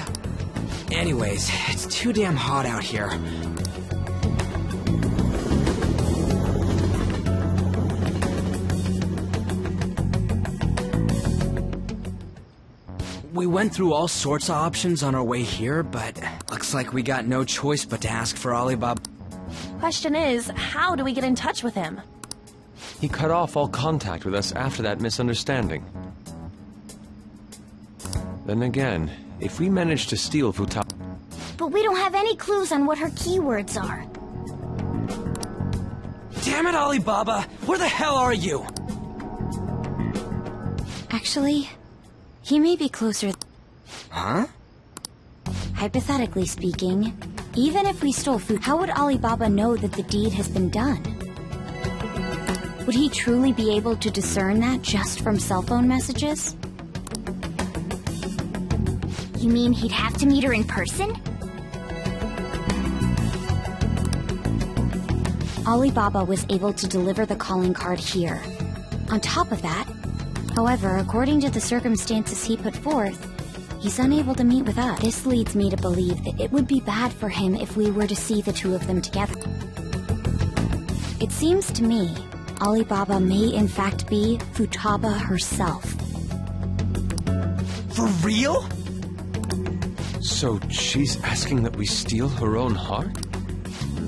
Anyways, it's too damn hot out here. We went through all sorts of options on our way here, but looks like we got no choice but to ask for Alibaba. Question is, how do we get in touch with him? He cut off all contact with us after that misunderstanding. Then again, if we manage to steal Futaba... But we don't have any clues on what her keywords are. Damn it, Alibaba! Where the hell are you? Actually, he may be closer. Huh? Hypothetically speaking, even if we stole food, how would Alibaba know that the deed has been done? Would he truly be able to discern that just from cell phone messages? You mean he'd have to meet her in person? Alibaba was able to deliver the calling card here. On top of that, however, according to the circumstances he put forth, he's unable to meet with us. This leads me to believe that it would be bad for him if we were to see the two of them together. It seems to me, Alibaba may in fact be Futaba herself. For real? So she's asking that we steal her own heart?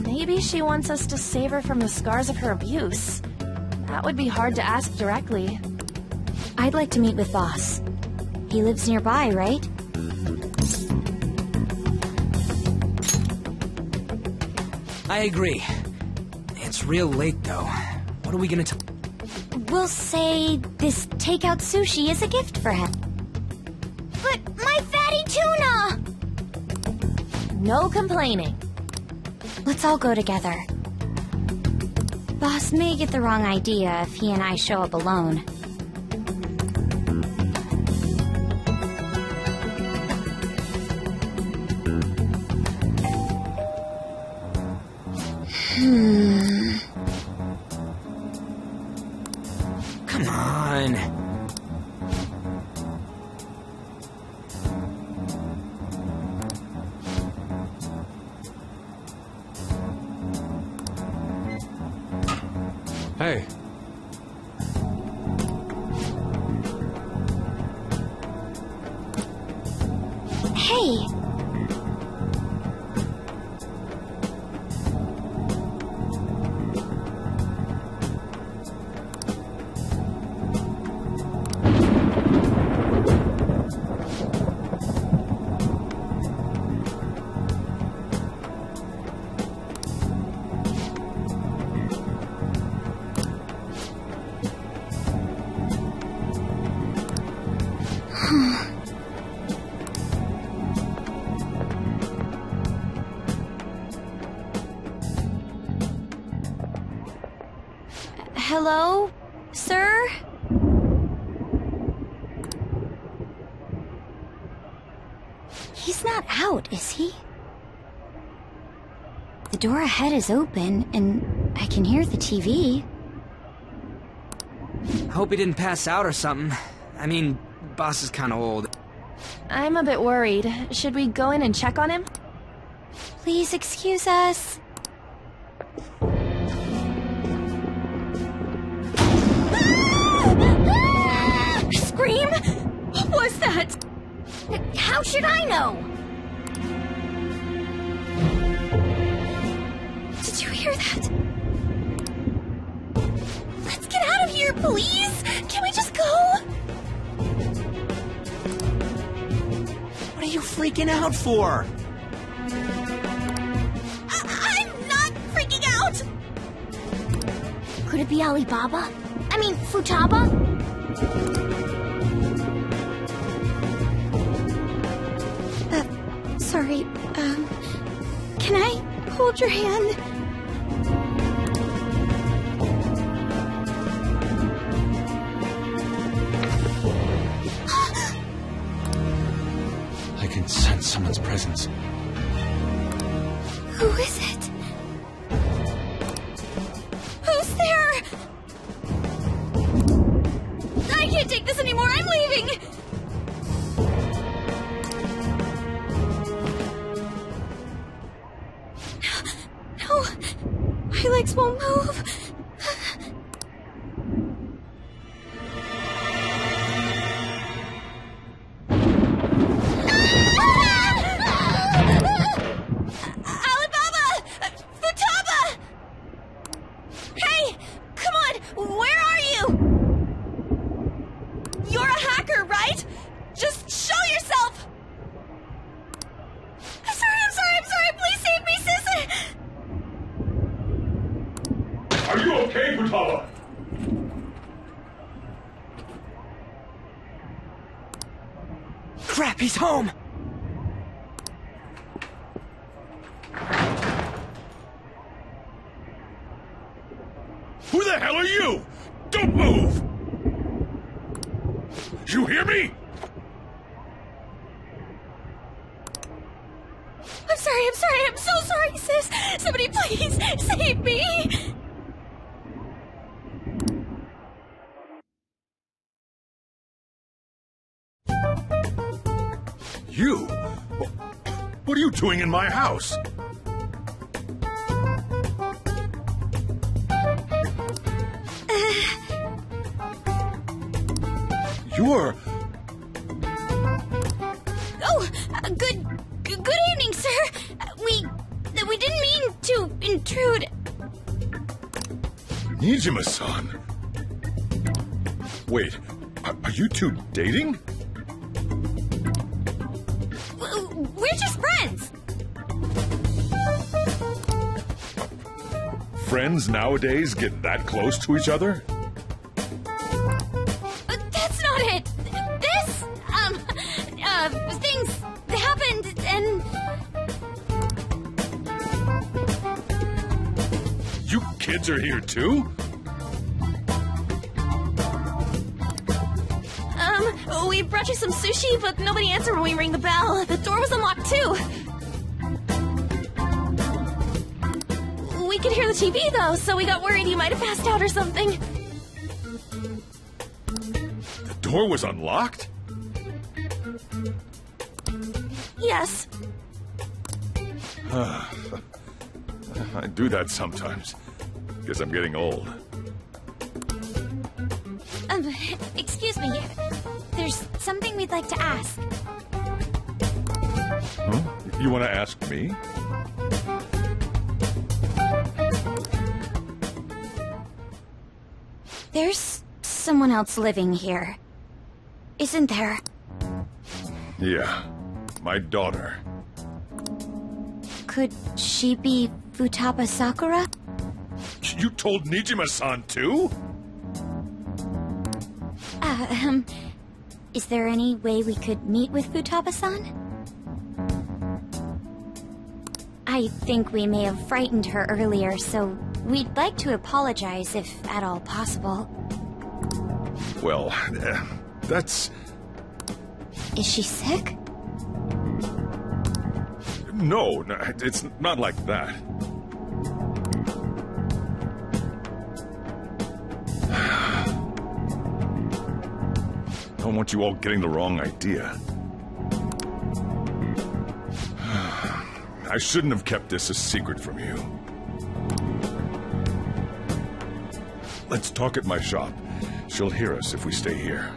Maybe she wants us to save her from the scars of her abuse. That would be hard to ask directly. I'd like to meet with Boss. He lives nearby, right? I agree. It's real late, though. What are we gonna We'll say this takeout sushi is a gift for him. But my fatty tuna! No complaining. Let's all go together. Boss may get the wrong idea if he and I show up alone. Come on. Hey. Hey! Hello, sir? He's not out, is he? The door ahead is open, and I can hear the TV. Hope he didn't pass out or something. I mean, Boss is kinda old. I'm a bit worried. Should we go in and check on him? Please excuse us. Scream? What was that? How should I know? Did you hear that? Let's get out of here, please! Can we just go? What are you freaking out for? I'm not freaking out! Could it be Alibaba? I mean, Futaba? Sorry, can I hold your hand? I can sense someone's presence. Who is it? Who's there? I can't take this anymore, I'm leaving! No, my legs won't move. you okay, Futaba? Crap, he's home! Who the hell are you? Don't move! You hear me? I'm so sorry, sis. Somebody please save me. You? What are you doing in my house? You're... Good evening, sir. We didn't mean to intrude. Nijima-san. Wait, are you two dating? We're just friends. Friends nowadays get that close to each other? That's not it. This, things happened and... You kids are here too? We brought you some sushi, but nobody answered when we rang the bell. The door was unlocked too. We could hear the TV though, so we got worried you might have passed out or something. The door was unlocked? Yes. I do that sometimes. Guess I'm getting old. Excuse me. There's something we'd like to ask. Huh? You want to ask me? There's someone else living here. Isn't there? Yeah, my daughter. Could she be Futaba Sakura? You told Nijima-san too? Is there any way we could meet with Futaba-san? I think we may have frightened her earlier, so we'd like to apologize if at all possible. Well, that's... Is she sick? No, it's not like that. I don't want you all getting the wrong idea. I shouldn't have kept this a secret from you. Let's talk at my shop. She'll hear us if we stay here.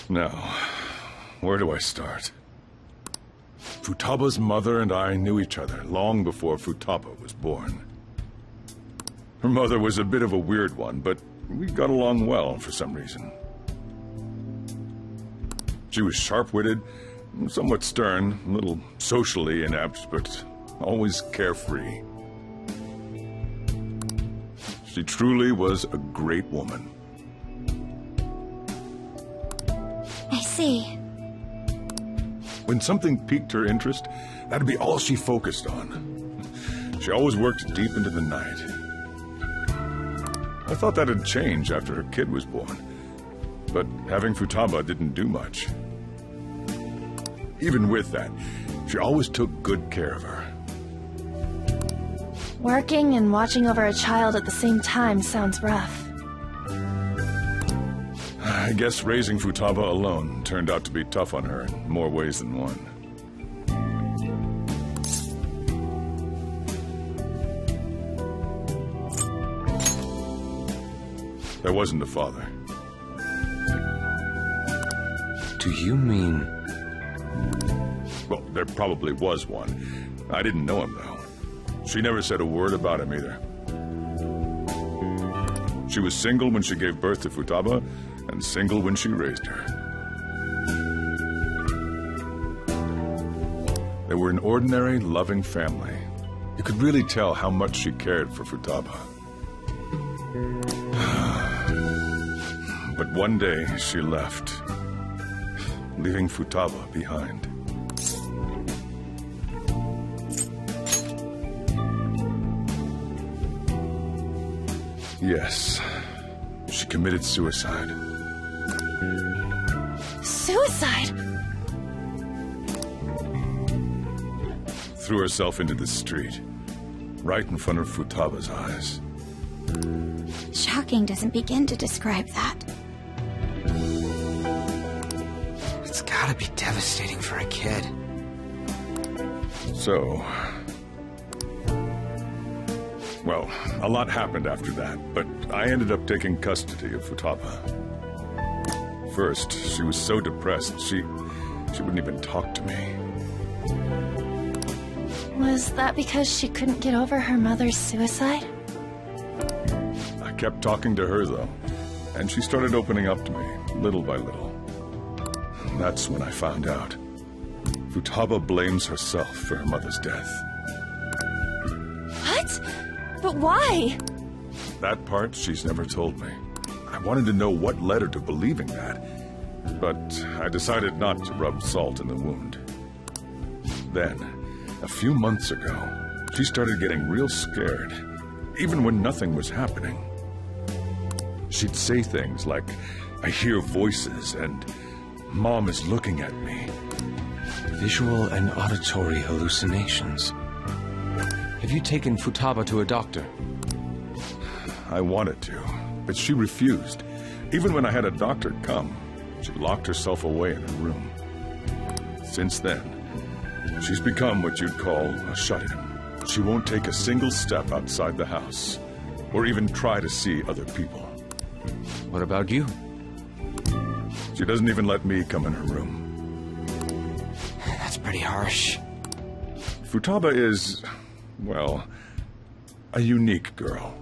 Now, where do I start? Futaba's mother and I knew each other long before Futaba was born. Her mother was a bit of a weird one, but we got along well for some reason. She was sharp-witted, somewhat stern, a little socially inept, but always carefree. She truly was a great woman. I see. When something piqued her interest, that'd be all she focused on. She always worked deep into the night. I thought that'd change after her kid was born, but having Futaba didn't do much. Even with that, she always took good care of her. Working and watching over a child at the same time sounds rough. I guess raising Futaba alone turned out to be tough on her in more ways than one. There wasn't a father. Do you mean... Well, there probably was one. I didn't know him, though. She never said a word about him, either. She was single when she gave birth to Futaba, and single when she raised her. They were an ordinary, loving family. You could really tell how much she cared for Futaba. But one day, she left, leaving Futaba behind. Yes, she committed suicide. Suicide? Threw herself into the street, right in front of Futaba's eyes. Shocking doesn't begin to describe that. It's gotta be devastating for a kid. So... well, a lot happened after that, but I ended up taking custody of Futaba. First, she was so depressed, she wouldn't even talk to me. Was that because she couldn't get over her mother's suicide? I kept talking to her, though, and she started opening up to me, little by little. And that's when I found out. Futaba blames herself for her mother's death. What? But why? That part she's never told me. I wanted to know what led her to believing that, but I decided not to rub salt in the wound. Then, a few months ago, she started getting real scared, even when nothing was happening. She'd say things like, "I hear voices," and "Mom is looking at me." Visual and auditory hallucinations. Have you taken Futaba to a doctor? I wanted to, but she refused. Even when I had a doctor come, she locked herself away in her room. Since then, she's become what you'd call a shut-in. She won't take a single step outside the house, or even try to see other people. What about you? She doesn't even let me come in her room. That's pretty harsh. Futaba is, well, a unique girl.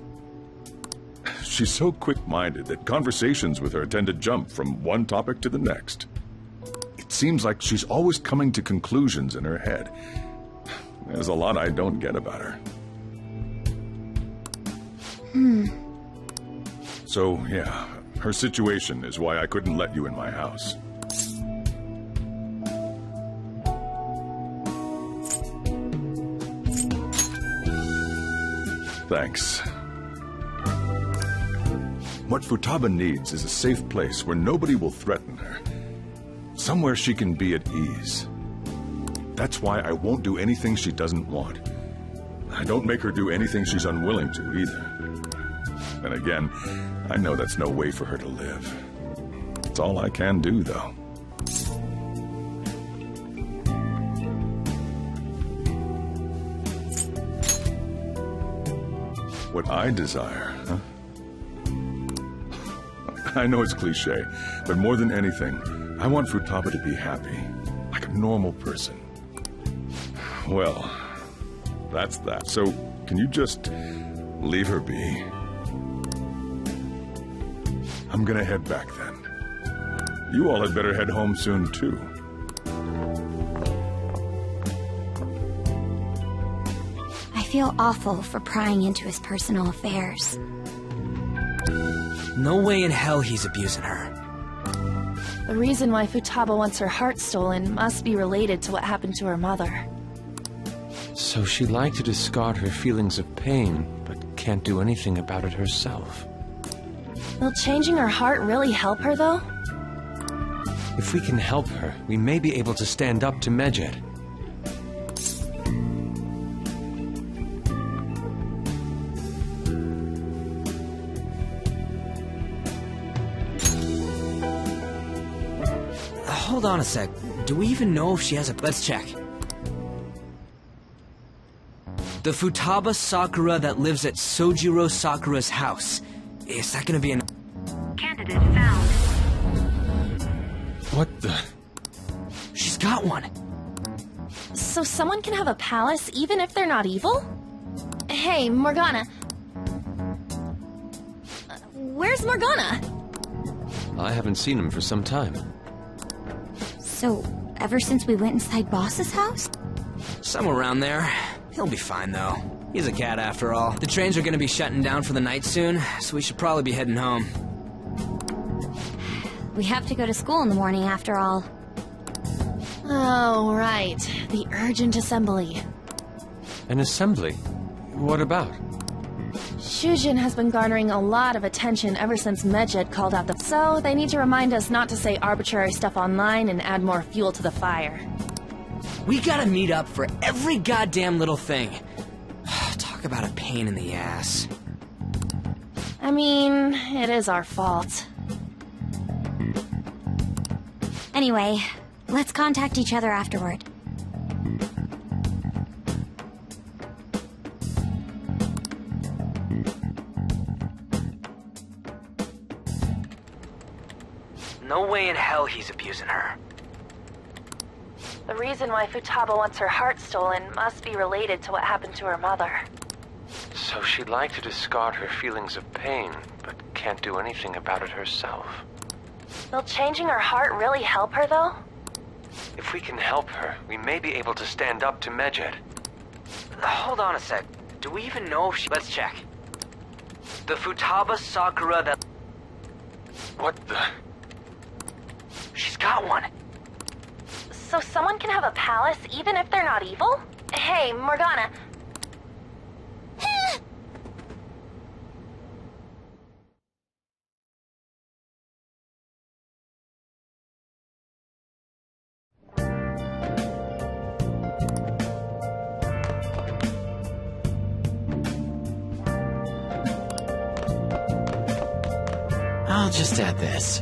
She's so quick-minded that conversations with her tend to jump from one topic to the next. It seems like she's always coming to conclusions in her head. There's a lot I don't get about her. So, yeah, her situation is why I couldn't let you in my house. Thanks. What Futaba needs is a safe place where nobody will threaten her. Somewhere she can be at ease. That's why I won't do anything she doesn't want. I don't make her do anything she's unwilling to, either. And again, I know that's no way for her to live. It's all I can do, though. What I desire, huh? I know it's cliché, but more than anything, I want Futaba to be happy, like a normal person. Well, that's that. So, can you just leave her be? I'm gonna head back then. You all had better head home soon, too. I feel awful for prying into his personal affairs. No way in hell he's abusing her. The reason why Futaba wants her heart stolen must be related to what happened to her mother. So she'd like to discard her feelings of pain, but can't do anything about it herself. Will changing her heart really help her, though? If we can help her, we may be able to stand up to Medjed. Hold on a sec. Do we even know if she has a... Let's check. The Futaba Sakura that lives at Sojiro Sakura's house. Is that gonna be an... Candidate found. What the... She's got one! So someone can have a palace even if they're not evil? Hey, Morgana. Where's Morgana? I haven't seen him for some time. So, ever since we went inside Boss's house? Somewhere around there. He'll be fine, though. He's a cat after all. The trains are gonna be shutting down for the night soon, so we should probably be heading home. We have to go to school in the morning after all. Oh, right. The urgent assembly. An assembly? What about? Shujin has been garnering a lot of attention ever since Medjed called out the... So, they need to remind us not to say arbitrary stuff online and add more fuel to the fire. We gotta meet up for every goddamn little thing. Talk about a pain in the ass. I mean, it is our fault. Anyway, let's contact each other afterward. No way in hell he's abusing her. The reason why Futaba wants her heart stolen must be related to what happened to her mother. So she'd like to discard her feelings of pain, but can't do anything about it herself. Will changing her heart really help her, though? If we can help her, we may be able to stand up to Medjed. Hold on a sec. Do we even know if she... Let's check. The Futaba Sakura that... What the... She's got one. So someone can have a palace even if they're not evil? Hey, Morgana. I'll just add this.